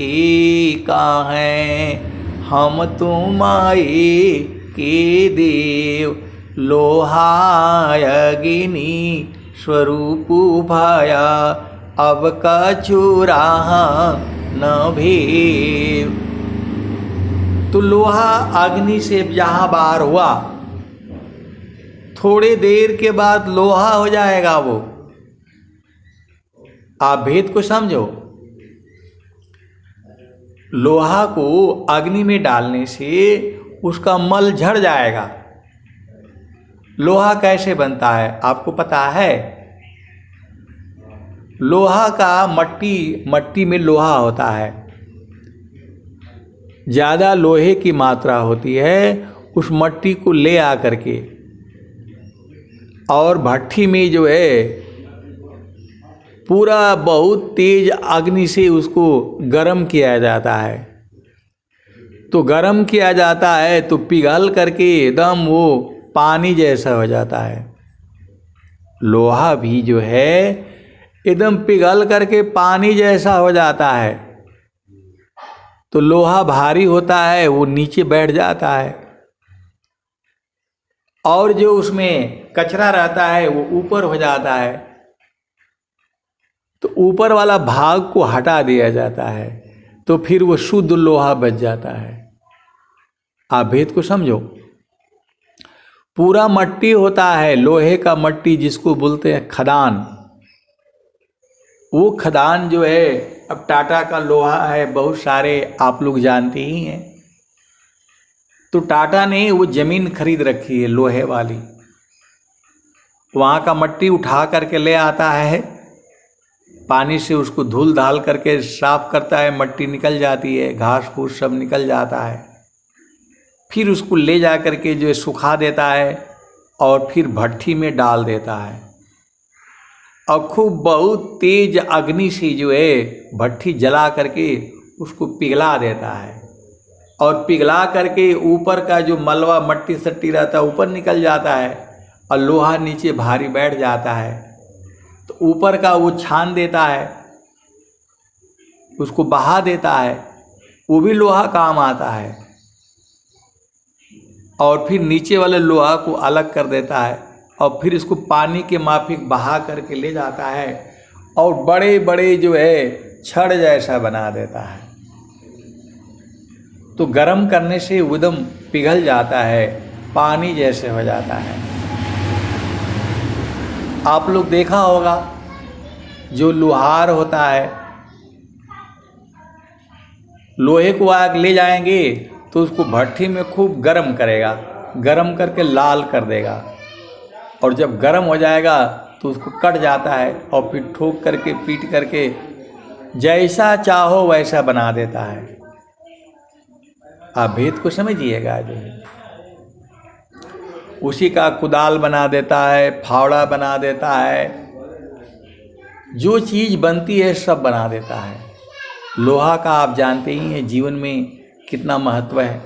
एक हैं, हम तुम एक के देव। लोहा अग्नि स्वरूप भया, अब कचुरा न भेव। तो लोहा अग्नि से जहाँ बाहर हुआ, थोड़ी देर के बाद लोहा हो जाएगा वो। आप भेद को समझो। लोहा को अग्नि में डालने से उसका मल झड़ जाएगा। लोहा कैसे बनता है आपको पता है? लोहा का मट्टी में लोहा होता है, ज़्यादा लोहे की मात्रा होती है। उस मट्टी को ले आ करके और भट्ठी में जो है पूरा बहुत तेज अग्नि से उसको गर्म किया जाता है। तो गर्म किया जाता है तो पिघल करके एकदम वो पानी जैसा हो जाता है। लोहा भी जो है एकदम पिघल करके पानी जैसा हो जाता है। तो लोहा भारी होता है, वो नीचे बैठ जाता है, और जो उसमें कचरा रहता है वो ऊपर हो जाता है। तो ऊपर वाला भाग को हटा दिया जाता है, तो फिर वो शुद्ध लोहा बच जाता है। आप भेद को समझो। पूरा मट्टी होता है, लोहे का मट्टी जिसको बोलते हैं खदान। वो खदान जो है, अब टाटा का लोहा है, बहुत सारे आप लोग जानते ही हैं। तो टाटा ने वो जमीन खरीद रखी है लोहे वाली, वहाँ का मट्टी उठा करके ले आता है, पानी से उसको धुल धाल करके साफ करता है, मट्टी निकल जाती है, घास फूस सब निकल जाता है। फिर उसको ले जा करके जो है सुखा देता है और फिर भट्ठी में डाल देता है, और खूब बहुत तेज अग्नि से जो है भट्ठी जला करके उसको पिघला देता है, और पिघला करके ऊपर का जो मलबा मट्टी सट्टी रहता है ऊपर निकल जाता है, और लोहा नीचे भारी बैठ जाता है। तो ऊपर का वो छान देता है, उसको बहा देता है, वो भी लोहा काम आता है, और फिर नीचे वाले लोहा को अलग कर देता है, और फिर इसको पानी के माफिक बहा करके ले जाता है, और बड़े बड़े जो है छड़ जैसा बना देता है। तो गर्म करने से एकदम पिघल जाता है, पानी जैसे हो जाता है। आप लोग देखा होगा, जो लोहार होता है, लोहे को आग ले जाएंगे तो उसको भट्ठी में खूब गर्म करेगा, गर्म करके लाल कर देगा, और जब गर्म हो जाएगा तो उसको कट जाता है, और फिर ठोक करके पीट करके जैसा चाहो वैसा बना देता है। आप भेद को समझिएगा। जो है उसी का कुदाल बना देता है, फावड़ा बना देता है, जो चीज़ बनती है सब बना देता है। लोहा का आप जानते ही हैं जीवन में कितना महत्व है।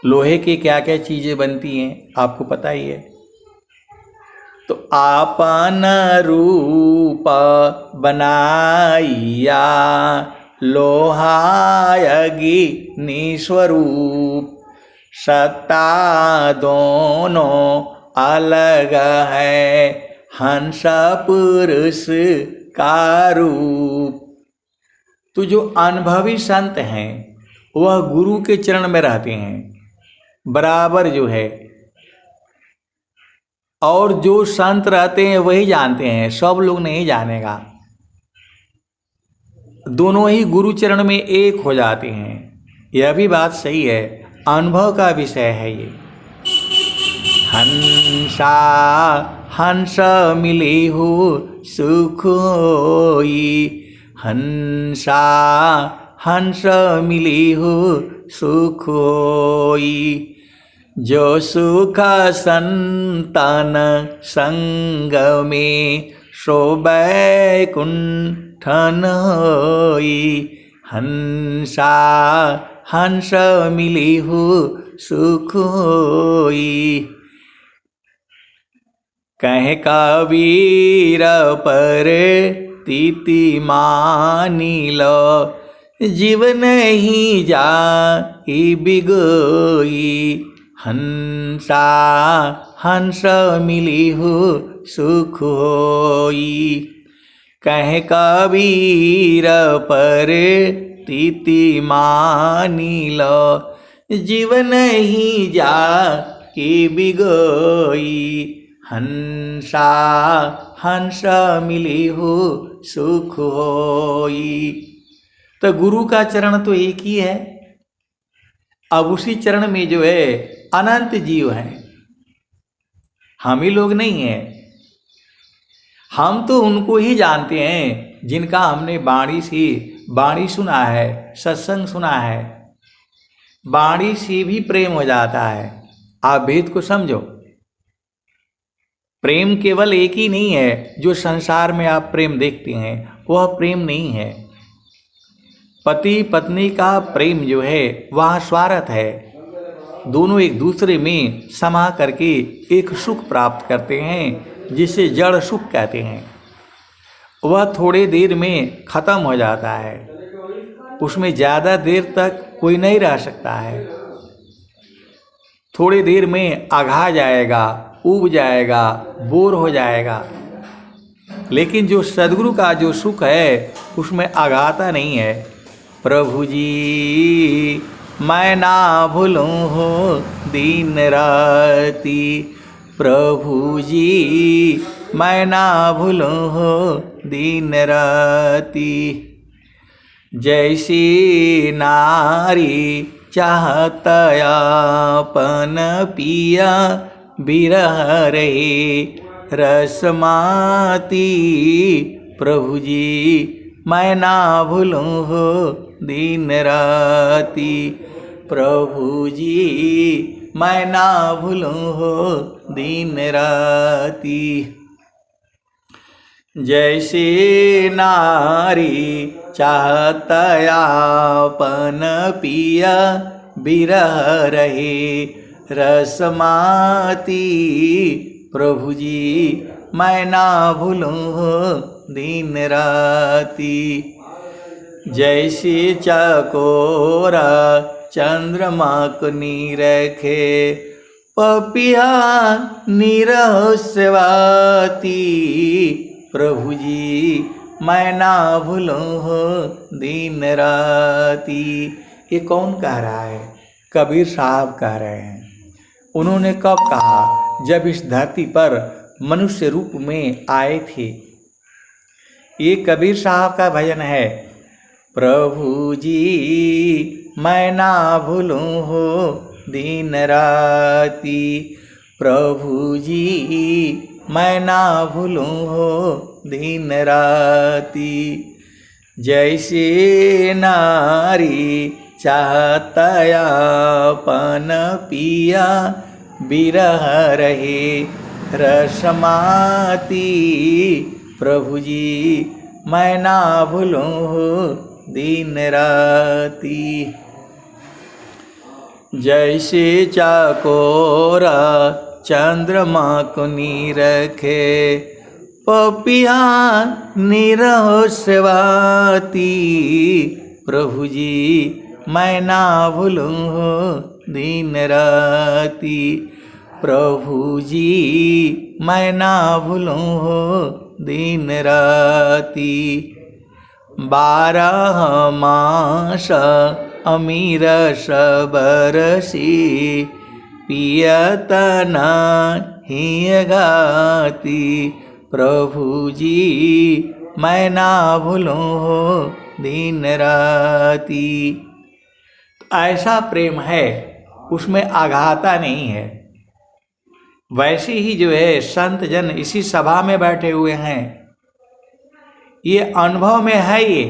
लोहे की क्या क्या चीज़ें बनती हैं आपको पता ही है। तो आपन रूप बनाइया लोहायगी स्वरूप, सत्ता दोनों अलग है हंस पुरुष का रूप। तो जो अनुभवी संत हैं वह गुरु के चरण में रहते हैं बराबर जो है, और जो संत रहते हैं वही जानते हैं, सब लोग नहीं जानेगा। दोनों ही गुरु चरण में एक हो जाते हैं, यह भी बात सही है, अनुभव का विषय है ये। हंसा हंस मिली हो सुख होई, हंसा हंस मिली हो सुख होई, जो सुख संतन संग में शोभै कुंठन होई, हंसा हंस मिली हो सुख होई। कह कबीर पर तीति मानी लो, जीव नहीं जाई बिगोई, हंसा हंस मिली हो सुख होई। कह कबीर पर तीति मानी लो, जीव नहीं जाई बिगोई, हंसा हंस मिली हो सुख होई। तो गुरु का चरण तो एक ही है, अब उसी चरण में जो है अनंत जीव हैं, हम ही लोग नहीं हैं। हम तो उनको ही जानते हैं जिनका हमने वाणी सुना है, सत्संग सुना है, वाणी से भी प्रेम हो जाता है। आप भेद को समझो। प्रेम केवल एक ही नहीं है, जो संसार में आप प्रेम देखते हैं वह प्रेम नहीं है। पति पत्नी का प्रेम जो है वह स्वार्थ है, दोनों एक दूसरे में समा करके एक सुख प्राप्त करते हैं जिसे जड़ सुख कहते हैं। वह थोड़े देर में खत्म हो जाता है, उसमें ज़्यादा देर तक कोई नहीं रह सकता है। थोड़ी देर में आघा जाएगा, उब जाएगा, बोर हो जाएगा। लेकिन जो सदगुरु का जो सुख है उसमें आघाता नहीं है। प्रभु जी मैं ना भूलूं हो दिन राती, प्रभु जी मैं ना भूलूं हो दिन राती। जैसी नारी चाहत आपन पिया, बिरह रहे रसमाती, प्रभु जी मैं ना भूलूं हो दिन राती, प्रभु जी मैं ना भूलूं हो दिन राती। जैसे नारी चाहत आपन पिया, बिरह रहे रसमाती, प्रभु जी मैं ना भूलूं हो दिन राती। जैसे चकोरा चंद्रमा को निरखे, पपिया निरह सेवाती, प्रभु जी मैं ना भूलूं हो दिन राती। ये कौन कह रहा है? कबीर साहब कह रहे हैं। उन्होंने कब कहा? जब इस धरती पर मनुष्य रूप में आए थे। ये कबीर साहब का भजन है। प्रभु जी मैं ना भूलूं हो दिन राती, प्रभु जी मैं ना भूलूं हो दिन राती। जैसे नारी चाहत आपन पिया, बिरह रहे रसमाती, प्रभु जी मैं ना भूलूं हो दिन राती। जैसे चकोरा चंद्रमा को निरखे, पपिया निरह सेवाती, प्रभु जी मैं ना भूलूं हो दिन राती, प्रभु जी मैं ना भूलूं हो दिन राती। 12 मास अमीर सबरसी, पियत नहीं घाती, प्रभु जी मैं ना भूलूं हो दिन राती। ऐसा प्रेम है, उसमें आघाता नहीं है। वैसे ही जो है संत जन इसी सभा में बैठे हुए हैं, ये अनुभव में है। ये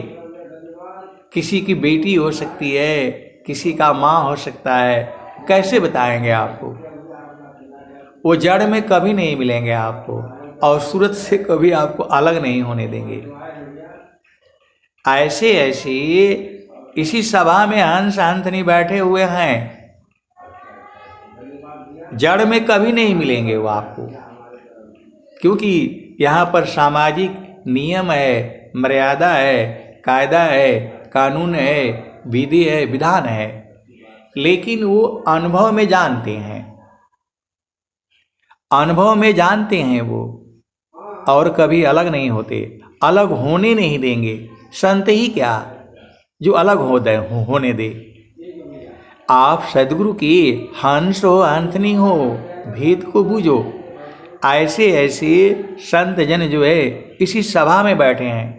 किसी की बेटी हो सकती है, किसी का माँ हो सकता है, कैसे बताएंगे आपको? वो जड़ में कभी नहीं मिलेंगे आपको, और सूरत से कभी आपको अलग नहीं होने देंगे। ऐसे ऐसे इसी सभा में हंस हंसनी बैठे हुए हैं, जड़ में कभी नहीं मिलेंगे वो आपको, क्योंकि यहाँ पर सामाजिक नियम है, मर्यादा है, कायदा है, कानून है, विधि है, विधान है। लेकिन वो अनुभव में जानते हैं, अनुभव में जानते हैं वो, और कभी अलग नहीं होते, अलग होने नहीं देंगे। संत ही क्या जो अलग होने दे। आप सदगुरु की हंस हो हंसनी हो, भेद को बूझो। ऐसे ऐसे संत जन जो है इसी सभा में बैठे हैं,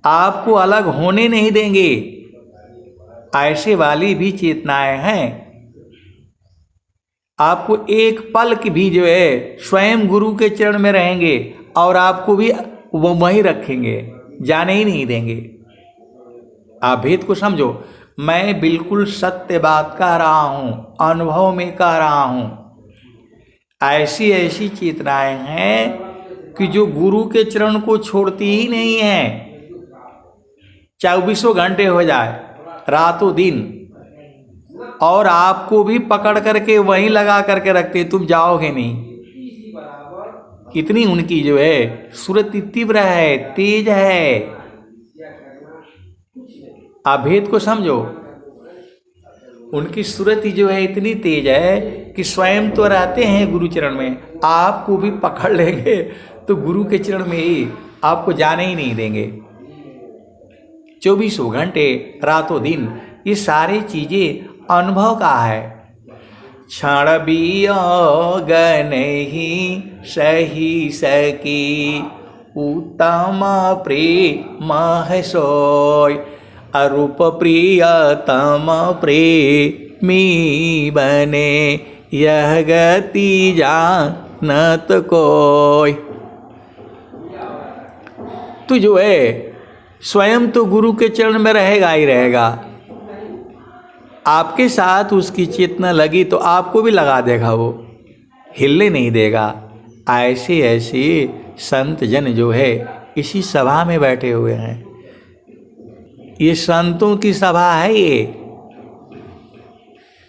आपको अलग होने नहीं देंगे। ऐसे वाली भी चेतनाएं हैं। आपको एक पल की भी जो है स्वयं गुरु के चरण में रहेंगे, और आपको भी वो वहीं रखेंगे, जाने ही नहीं देंगे। आप भेद को समझो। मैं बिल्कुल सत्य बात कह रहा हूं, अनुभव में कह रहा हूं। ऐसी ऐसी चेतनाएं हैं कि जो गुरु के चरण को छोड़ती ही नहीं है। 24 घंटे हो जाए, रातों दिन, और आपको भी पकड़ करके वहीं लगा करके रखते, तुम जाओगे नहीं। इतनी उनकी जो है सूरत तीव्र है, तेज है। आप भेद को समझो। उनकी सूरत जो है इतनी तेज है कि स्वयं तो रहते हैं गुरु चरण में, आपको भी पकड़ लेंगे तो गुरु के चरण में ही आपको जाने ही नहीं देंगे। 24 घंटे रातों दिन ये सारी चीजें अनुभव का है। क्षण वियोग नहीं सही सकी, उत्तम प्रेम है सोय, अरूप प्रियतम प्रेमी बने, यह गति जानत कोय। तो जो है स्वयं तो गुरु के चरण में रहेगा ही रहेगा, आपके साथ उसकी चेतना लगी तो आपको भी लगा देगा, वो हिलने नहीं देगा। ऐसे ऐसे संत जन जो है इसी सभा में बैठे हुए हैं। ये संतों की सभा है। ये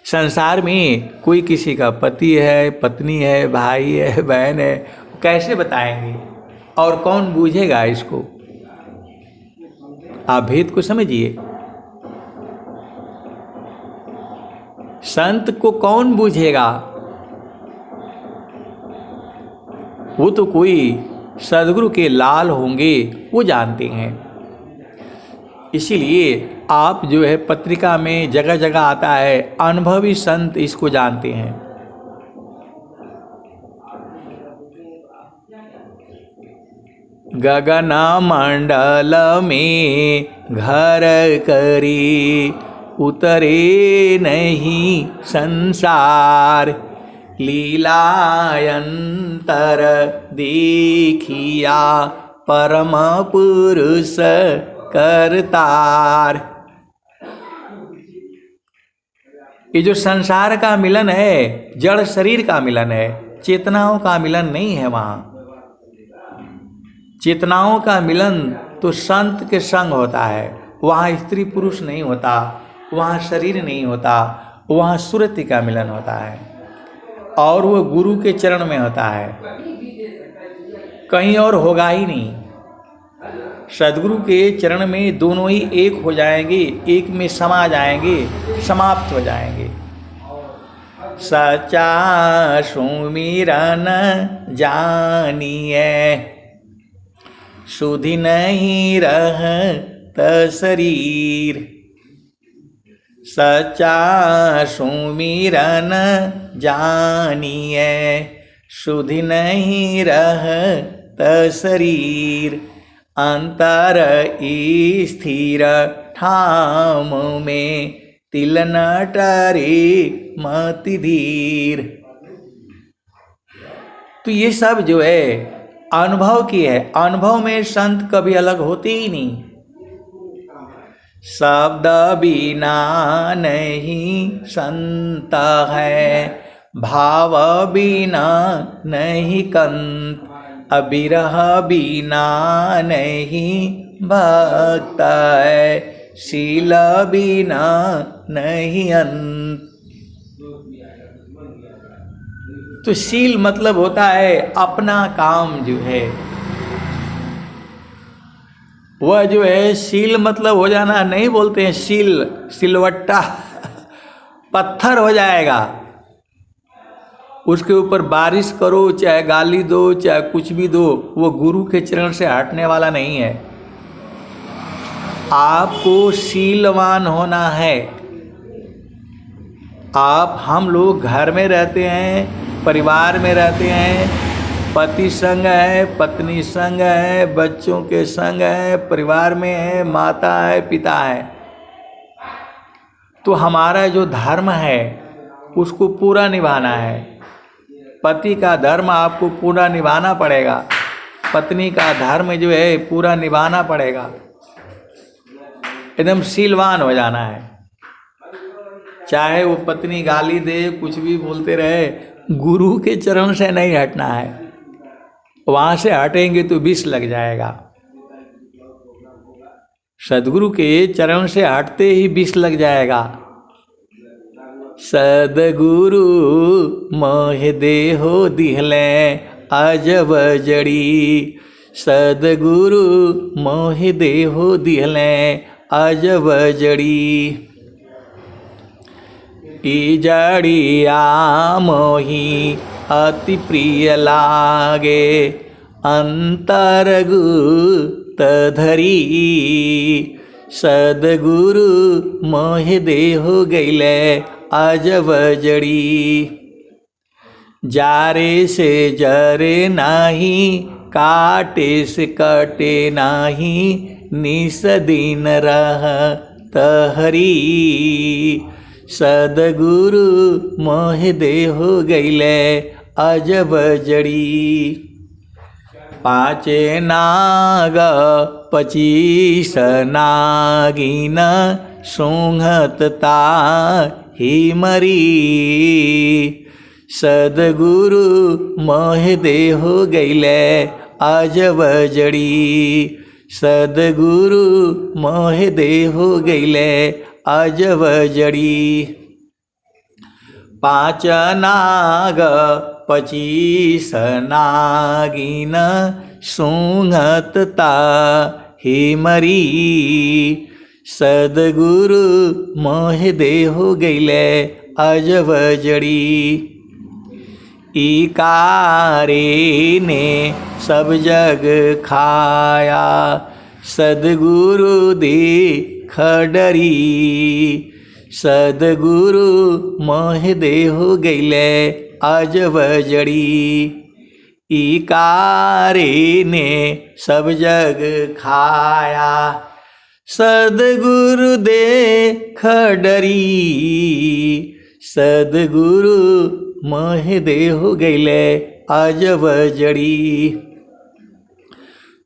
संसार में कोई किसी का पति है, पत्नी है, भाई है, बहन है, कैसे बताएंगे और कौन बूझेगा इसको? आप भेद को समझिए। संत को कौन बूझेगा? वो तो कोई सदगुरु के लाल होंगे, वो जानते हैं। इसीलिए आप जो है पत्रिका में जगह जगह आता है, अनुभवी संत इसको जानते हैं। गगन मंडल में घर करी, उतरे नहीं संसार, लीलायंतर देखिया परम पुरुष करतार। ये जो संसार का मिलन है, जड़ शरीर का मिलन है, चेतनाओं का मिलन नहीं है। वहाँ चेतनाओं का मिलन तो संत के संग होता है। वहाँ स्त्री पुरुष नहीं होता, वहाँ शरीर नहीं होता, वहाँ सुरति का मिलन होता है और वो गुरु के चरण में होता है, कहीं और होगा ही नहीं। सदगुरु के चरण में दोनों ही एक हो जाएंगे, एक में समा जाएंगे, समाप्त हो जाएंगे। सच्चा सुमिरन जानिए, सुधि नहीं रहत शरीर। सच्चा सुमिरन जानिए, सुधि नहीं रहत शरीर। अंतर स्थिर ठाम में, तिल न टरे मति धीर। तो ये सब जो है अनुभव की है। अनुभव में संत कभी अलग होते ही नहीं। शब्द बिना नहीं संत है, भाव बिना नहीं कंत, अबिरह बिना नहीं भक्त है, शील बिना नहीं अंत। तो शील मतलब होता है अपना काम जो है, वह जो है शील मतलब हो जाना नहीं बोलते हैं। शील सिलवट्टा पत्थर हो जाएगा, उसके ऊपर बारिश करो, चाहे गाली दो, चाहे कुछ भी दो, वो गुरु के चरण से हटने वाला नहीं है। आपको शीलवान होना है। हम लोग घर में रहते हैं, परिवार में रहते हैं, पति संग है, पत्नी संग है, बच्चों के संग है, परिवार में है, माता है, पिता है। तो हमारा जो धर्म है उसको पूरा निभाना है। पति का धर्म आपको पूरा निभाना पड़ेगा, पत्नी का धर्म जो है पूरा निभाना पड़ेगा। एकदम शीलवान हो जाना है। चाहे वो पत्नी गाली दे, कुछ भी बोलते रहे, गुरु के चरण से नहीं हटना है। वहाँ से हटेंगे तो विष लग जाएगा। सदगुरु के चरण से हटते ही विष लग जाएगा। सदगुरु मोह देहो दिहले अजब जड़ी, सदगुरु मोह देहो दिहले अजब जड़ी। जड़िया मोही अति प्रिय लागे, अंतरगुप्त धरी सदगुरु मोहि देहु गैले अजब जड़ी। जारे से जरे नाही, काटे से कटे नाही, निस दिन रहत हरी सदगुरु मोहि देहु गैले अजब जड़ी। पाँचे नाग 25 नागिन सूंघत ताहि मरी सदगुरु मोहि देहु गैले अजब जड़ी। सदगुरु मोहि देहु गैले अजब जड़ी। 5 नाग 25 नागिन सूंघत ताहि मरी सदगुरु मोहि देहु गैले अजब जड़ी। इकारे ने सब जग खाया सदगुरु देख डरी सदगुरु मोहि देहु गैले अजब जड़ी। इकारे ने सब जग खाया सदगुरु देख डरी सदगुरु मोहि देहु गैले अजब जड़ी।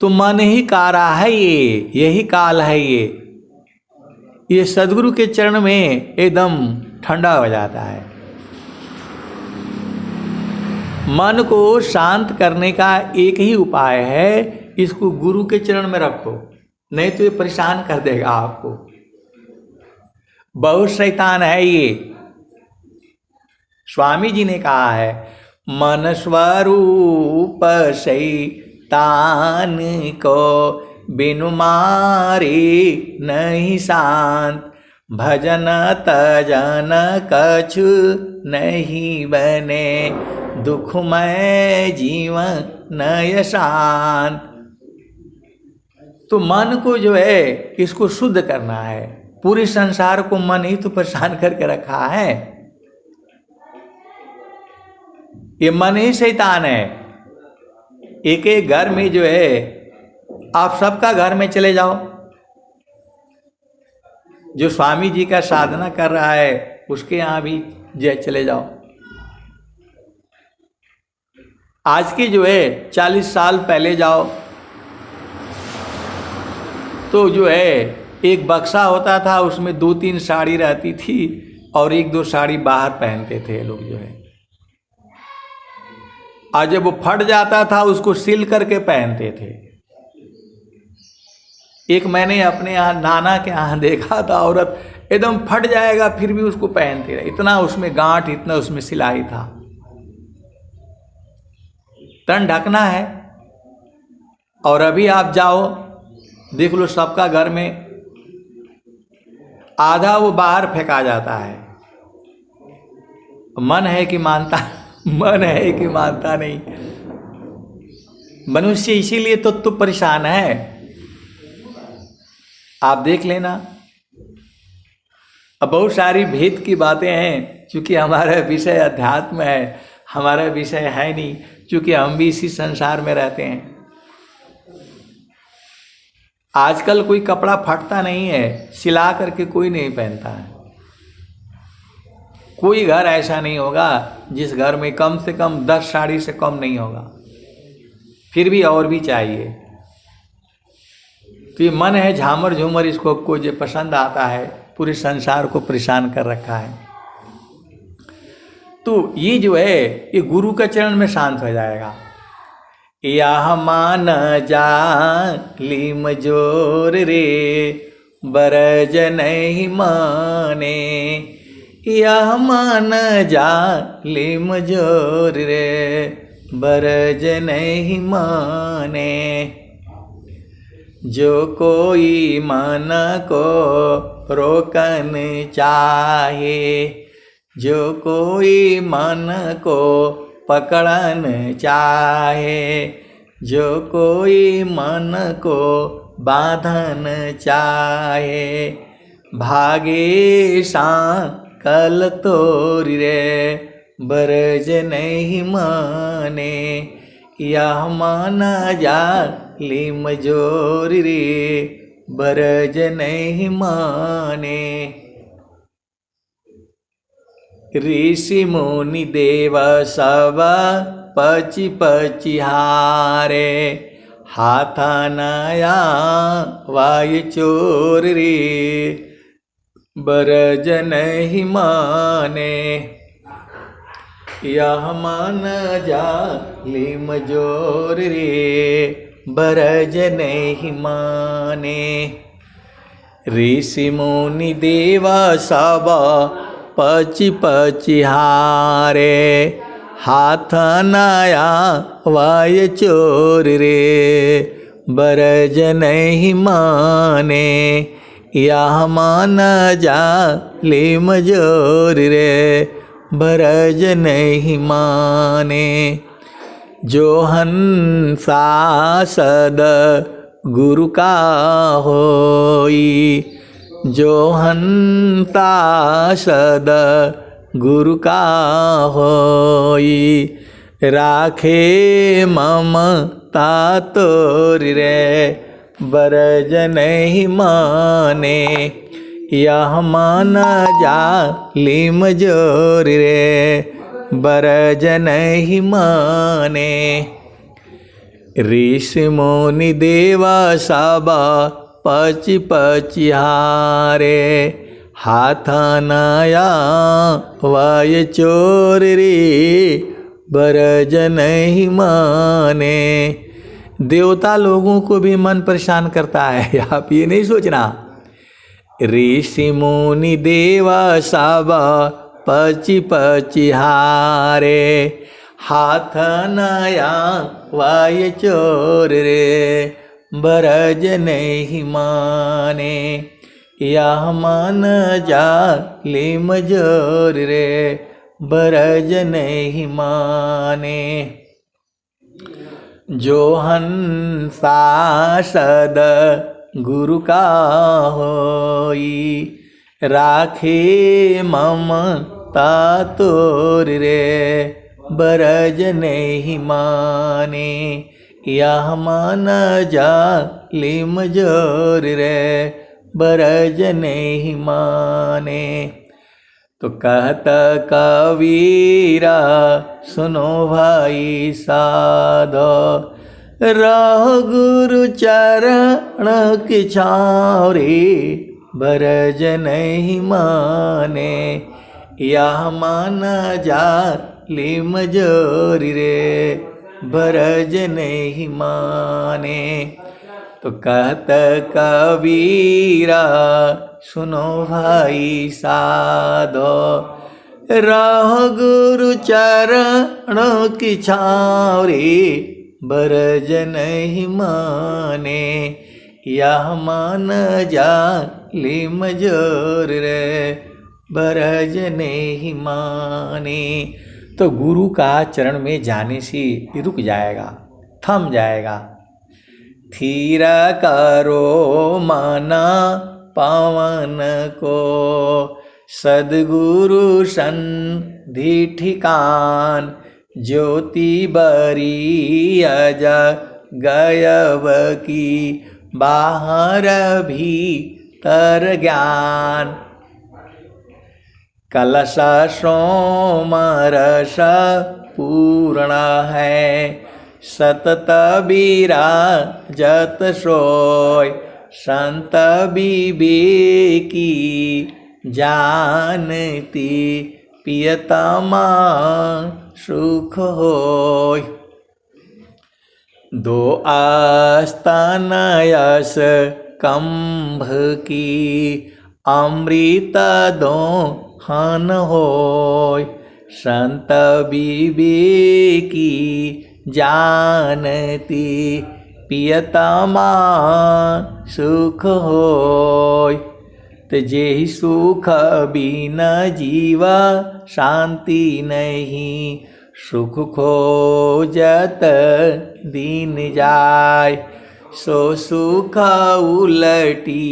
तो मन ही कारा है, यही काल है। ये सदगुरु के चरण में एकदम ठंडा हो जाता है। मन को शांत करने का एक ही उपाय है, इसको गुरु के चरण में रखो, नहीं तो ये परेशान कर देगा आपको। बहुत शैतान है ये। स्वामी जी ने कहा है, मन स्वरूप शैतान को बिनु मारे नहीं शांत, भजन तजन कछु नहीं बने, दुखमय जीवन नय शांत। तो मन को जो है इसको शुद्ध करना है। पूरे संसार को मन ही तो परेशान करके रखा है। ये मन ही शैतान है। एक एक घर में जो है, आप सबका घर में चले जाओ, जो स्वामी जी का साधना कर रहा है उसके यहाँ भी जो चले जाओ। आज की जो है 40 साल पहले जाओ तो जो है एक बक्सा होता था, उसमें 2-3 साड़ी रहती थी और 1-2 साड़ी बाहर पहनते थे लोग जो है। आज जब वो फट जाता था उसको सिल करके पहनते थे। एक मैंने अपने यहाँ नाना के यहाँ देखा था, औरत एकदम फट जाएगा फिर भी उसको पहनते रहे, इतना उसमें गांठ, इतना उसमें सिलाई था। तन ढकना है। और अभी आप जाओ देख लो, सबका घर में आधा वो बाहर फेंका जाता है। मन है कि मानता मन है कि मानता नहीं। मनुष्य इसीलिए तो परेशान है। आप देख लेना। अब बहुत सारी भेद की बातें हैं, क्योंकि हमारा विषय अध्यात्म है, हमारा विषय है नहीं, क्योंकि हम भी इसी संसार में रहते हैं। आजकल कोई कपड़ा फटता नहीं है, सिला करके कोई नहीं पहनता है। कोई घर ऐसा नहीं होगा जिस घर में कम से कम 10 साड़ी से कम नहीं होगा, फिर भी और भी चाहिए। तो ये मन है झामर झूमर, इसको जो पसंद आता है, पूरे संसार को परेशान कर रखा है। तो ये जो है ये गुरु के चरण में शांत हो जाएगा। यह मान जालिम जोर रे बरज नहीं माने, यह मान जालिम जोर रे बरज नहीं माने, जो कोई मन को रोकन चाहे जो कोई मन को पकड़न चाहे, जो कोई मन को बांधन चाहे, भागे सांकल तोरि रे बरज नहीं माने, यह माना जाली मजोरी रे बरज नहीं माने। ऋषि मुनि देव सब पची पची हारे, हाथा नया वाय चोर रे बरज नहीं माने, यह मान जाली मजोर रे बरज नहीं माने। ऋषि मुनि देवा सब पची पची हारे, हाथ नया वाय चोर रे बरज नहीं माने, यह मान जाली मजोर रे बरज नहीं माने। जो हंसा सद गुरु का होई, जो हंता सद गुरु का होई, राखे ममता तोरि रे बरज नहीं माने, यह मान जाली मजोरी रे बरज नहीं माने। ऋषि मुनि देवा सब पची पची हारे, हाथ नया वाय चोर रे बरज नहीं माने। देवता लोगों को भी मन परेशान करता है, आप ये नहीं सोचना। ऋषि मुनि देवा सब पची पची हारे, हाथ नया वाय चोर रे बरज नहीं माने, यह मान जाली मजोर रे बरज नहीं माने। जो हंसा सद गुरु का होई, राखे ममता तोरि रे बरज नहीं माने, यह मान जाली मजोर रे बरज नहीं माने। तो कहत कबीरा सुनो भाई साधो, रहो गुरु चरण की छाँव रे बरज नहीं माने, यह मान जाली मजोरी रे बरज नहीं माने। तो कहत कबीरा सुनो भाई साधो, रहो गुरु चरणों की छाँव रे बरज नहीं माने, यह मान जाली मजोर रे बरज नहीं माने। तो गुरु का चरण में जाने से रुक जाएगा, थम जाएगा। थीर करो माना पावन को, सद्गुरु सन्धि ठिकान, ज्योति बरी अज गयब की, बाहर भीतर ज्ञान, कलश सोमरस पूर्ण है, सतत बिराजत सोय, संत विवेकी जानती, पियतमा सुख होय। दो आस्थान यस कंभ की, अमृत दो हन होय, संत विवेकी जानती, पियतमा सुख होय। तो जेहि सुख बिन जीवा शांति नहीं, सुख खोजत दीन जाय, सो सुख उलटी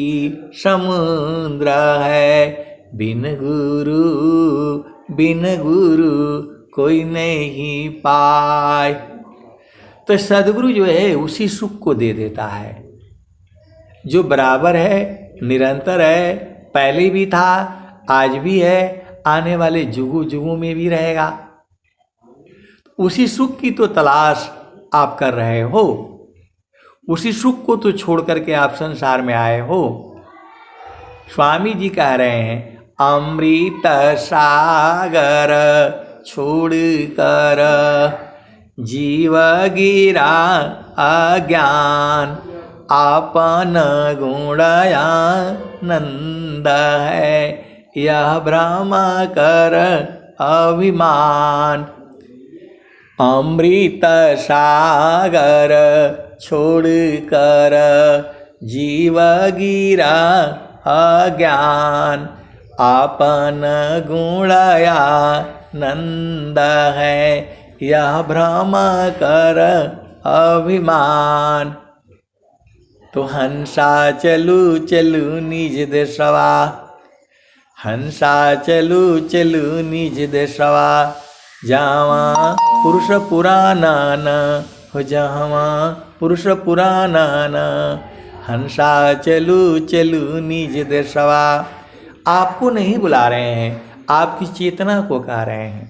समुद्र है, बिन गुरु कोई नहीं पाए। तो सदगुरु जो है उसी सुख को दे देता है, जो बराबर है, निरंतर है, पहले भी था, आज भी है, आने वाले जुगों जुगों में भी रहेगा। उसी सुख की तो तलाश आप कर रहे हो, उसी सुख को तो छोड़ करके आप संसार में आए हो। स्वामी जी कह रहे हैं, अमृत सागर छोड़ कर जीव गिरा अज्ञान, आपन गुणयानंद है, यह भ्रम कर अभिमान। अमृत सागर छोड़ कर जीव गिरा अज्ञान, आपन गुणयानंद है, यह भ्रम कर अभिमान। तो हंसा चलू चलू निज देशवा, हंसा चलू चलू निज देशवा, जावा पुरुष पुराना न हो, जावा पुरुष पुराना न, हंसा चलू चलू निज देशवा। आपको नहीं बुला रहे हैं, आपकी चेतना को कह रहे हैं।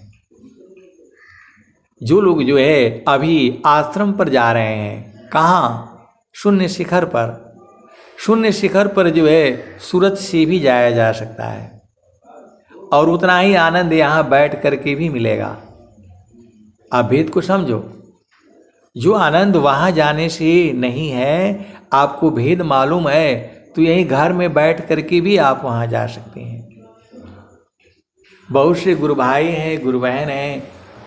जो लोग जो है अभी आश्रम पर जा रहे हैं, कहाँ? शून्य शिखर पर। शून्य शिखर पर जो है सूरत से भी जाया जा सकता है, और उतना ही आनंद यहाँ बैठ करके भी मिलेगा। आप भेद को समझो, जो आनंद वहाँ जाने से नहीं है, आपको भेद मालूम है, तो यहीं घर में बैठ करके भी आप वहाँ जा सकते हैं। बहुत से गुरु भाई हैं, गुरु बहन हैं,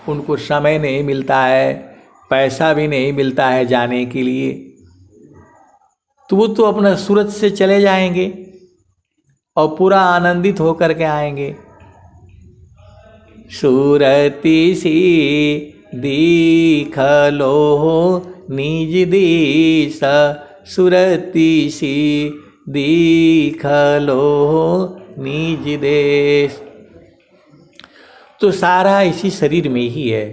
उनको समय नहीं मिलता है, पैसा भी नहीं मिलता है जाने के लिए, तो वो तो अपना सूरत से चले जाएंगे और पूरा आनंदित होकर के आएंगे। सूरती सी दीख लो निज देश, सुरती सी दीख लो निज देश। तो सारा इसी शरीर में ही है,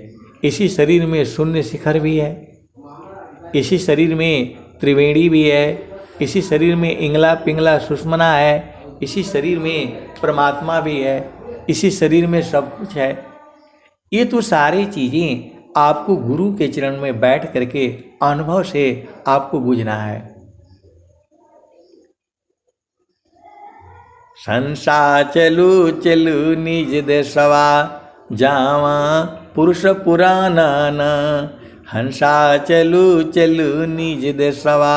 इसी शरीर में शून्य शिखर भी है, इसी शरीर में त्रिवेणी भी है, इसी शरीर में इंगला पिंगला सुषमना है, इसी शरीर में परमात्मा भी है, इसी शरीर में सब कुछ है। ये तो सारी चीज़ें आपको गुरु के चरण में बैठ करके अनुभव से आपको बुझना है। संसा चलू चलू निज देशवा, जावा पुरुष पुराना न, हंसा चलू चलू निज देशवा,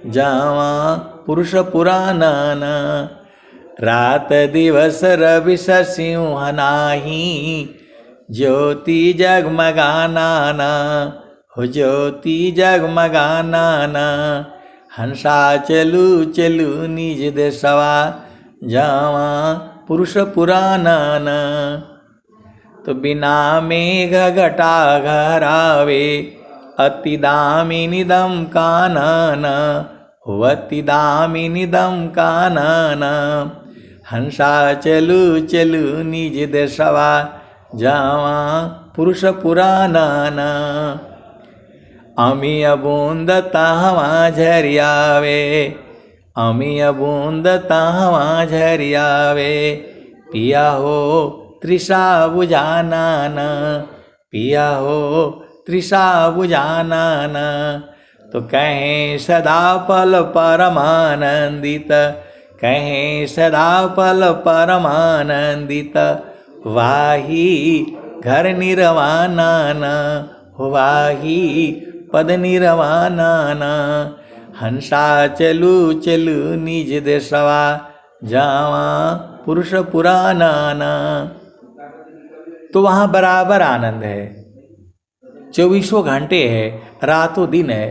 जावा पुरुष पुराना न। रात दिवस रवि सिंह नाही, ज्योति जगमगाना न हो, ज्योति जगमगाना न। हंसा चलू चलू निज देशवा, जावा पुरुष पुराना न। तो बिना मेघ घटा घरावे, अति दामिनी दम कानन हो, अति दामिनी दम कानन। हंसा चलू चलू निज देशवा, जावा पुरुष पुराना न। अमिय बूंद ताहवा झरियावे, अमिय बूंद ताहवा झरियावे, पिया हो तृषा बुझाना न, पिया हो तृषा बुझाना न। तो कहें सदा पल परमानंदित, कहें सदा पल परमानंदित, वाही घर निर्वाणा न हो, वाही पद निर्वाणा न। हंसा चलू चलू निज देशवा, जावा पुरुष पुराना न। तो वहाँ बराबर आनंद है, 24 घंटे है, रातों दिन है,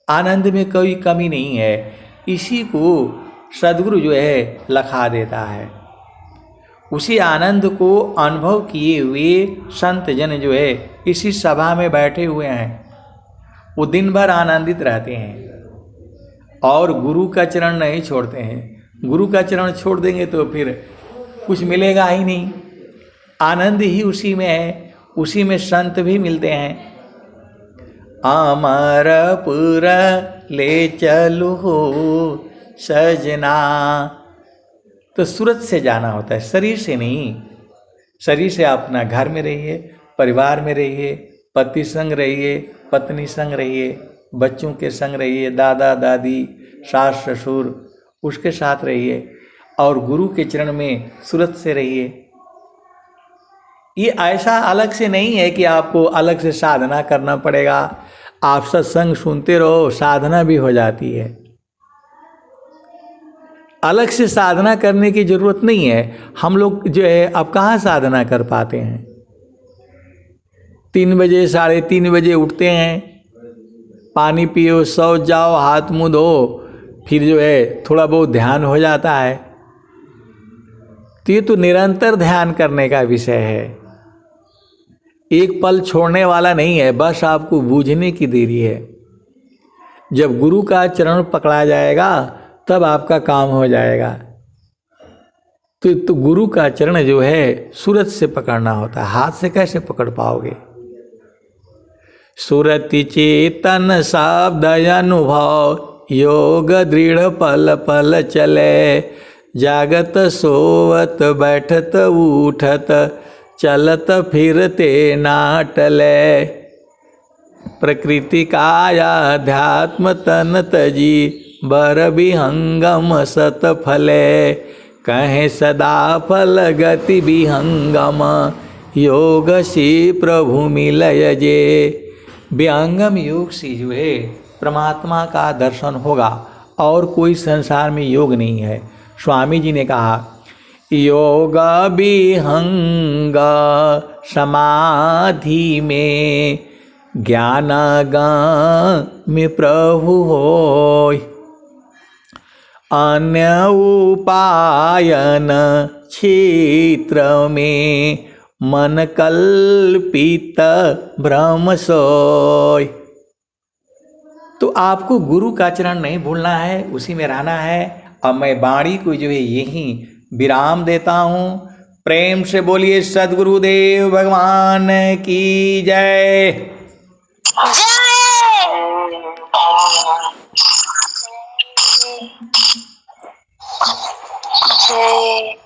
आनंद में कोई कमी नहीं है। इसी को सदगुरु जो है लखा देता है। उसी आनंद को अनुभव किए हुए संत जन जो है इसी सभा में बैठे हुए हैं, वो दिन भर आनंदित रहते हैं और गुरु का चरण नहीं छोड़ते हैं। गुरु का चरण छोड़ देंगे तो फिर कुछ मिलेगा ही नहीं। आनंद ही उसी में है, उसी में संत भी मिलते हैं। अमरपुर ले चलो हो सजना, तो सूरत से जाना होता है, शरीर से नहीं। शरीर से आप अपना घर में रहिए, परिवार में रहिए, पति संग रहिए, पत्नी संग रहिए, बच्चों के संग रहिए, दादा दादी सास ससुर उसके साथ रहिए और गुरु के चरण में सूरत से रहिए। ये ऐसा अलग से नहीं है कि आपको अलग से साधना करना पड़ेगा। आप सत्संग सुनते रहो, साधना भी हो जाती है। अलग से साधना करने की जरूरत नहीं है। हम लोग जो है अब कहाँ साधना कर पाते हैं। 3 बजे 3:30 बजे उठते हैं, पानी पियो, सो जाओ, हाथ मुंह धो, फिर जो है थोड़ा बहुत ध्यान हो जाता है। तो ये तो निरंतर ध्यान करने का विषय है, एक पल छोड़ने वाला नहीं है। बस आपको बूझने की देरी है। जब गुरु का चरण पकड़ा जाएगा तब आपका काम हो जाएगा। तो गुरु का चरण जो है सूरत से पकड़ना होता है, हाथ से कैसे पकड़ पाओगे। सुरति चेतन शब्द अनुभव, योग दृढ़ पल पल चले, जागत सोवत बैठत उठत, चलत फिरते नाटले, प्रकृति काया अध्यात्म तन तजी, बर विहंगम सत फले, कहे सदा फल गति विहंगम, योग सी प्रभु मिलय जे। विहंगम योग से जो है परमात्मा का दर्शन होगा और कोई संसार में योग नहीं है। स्वामी जी ने कहा योग विहंग समाधि में, ज्ञान गामी प्रभु होय, अन्य उपायन क्षेत्र में, मन कल्पित भ्रम सोय। तो आपको गुरु का चरण नहीं भूलना है, उसी में रहना है। अब मैं वाणी को जो है यही विराम देता हूँ। प्रेम से बोलिए सद्गुरुदेव भगवान की जय। जय।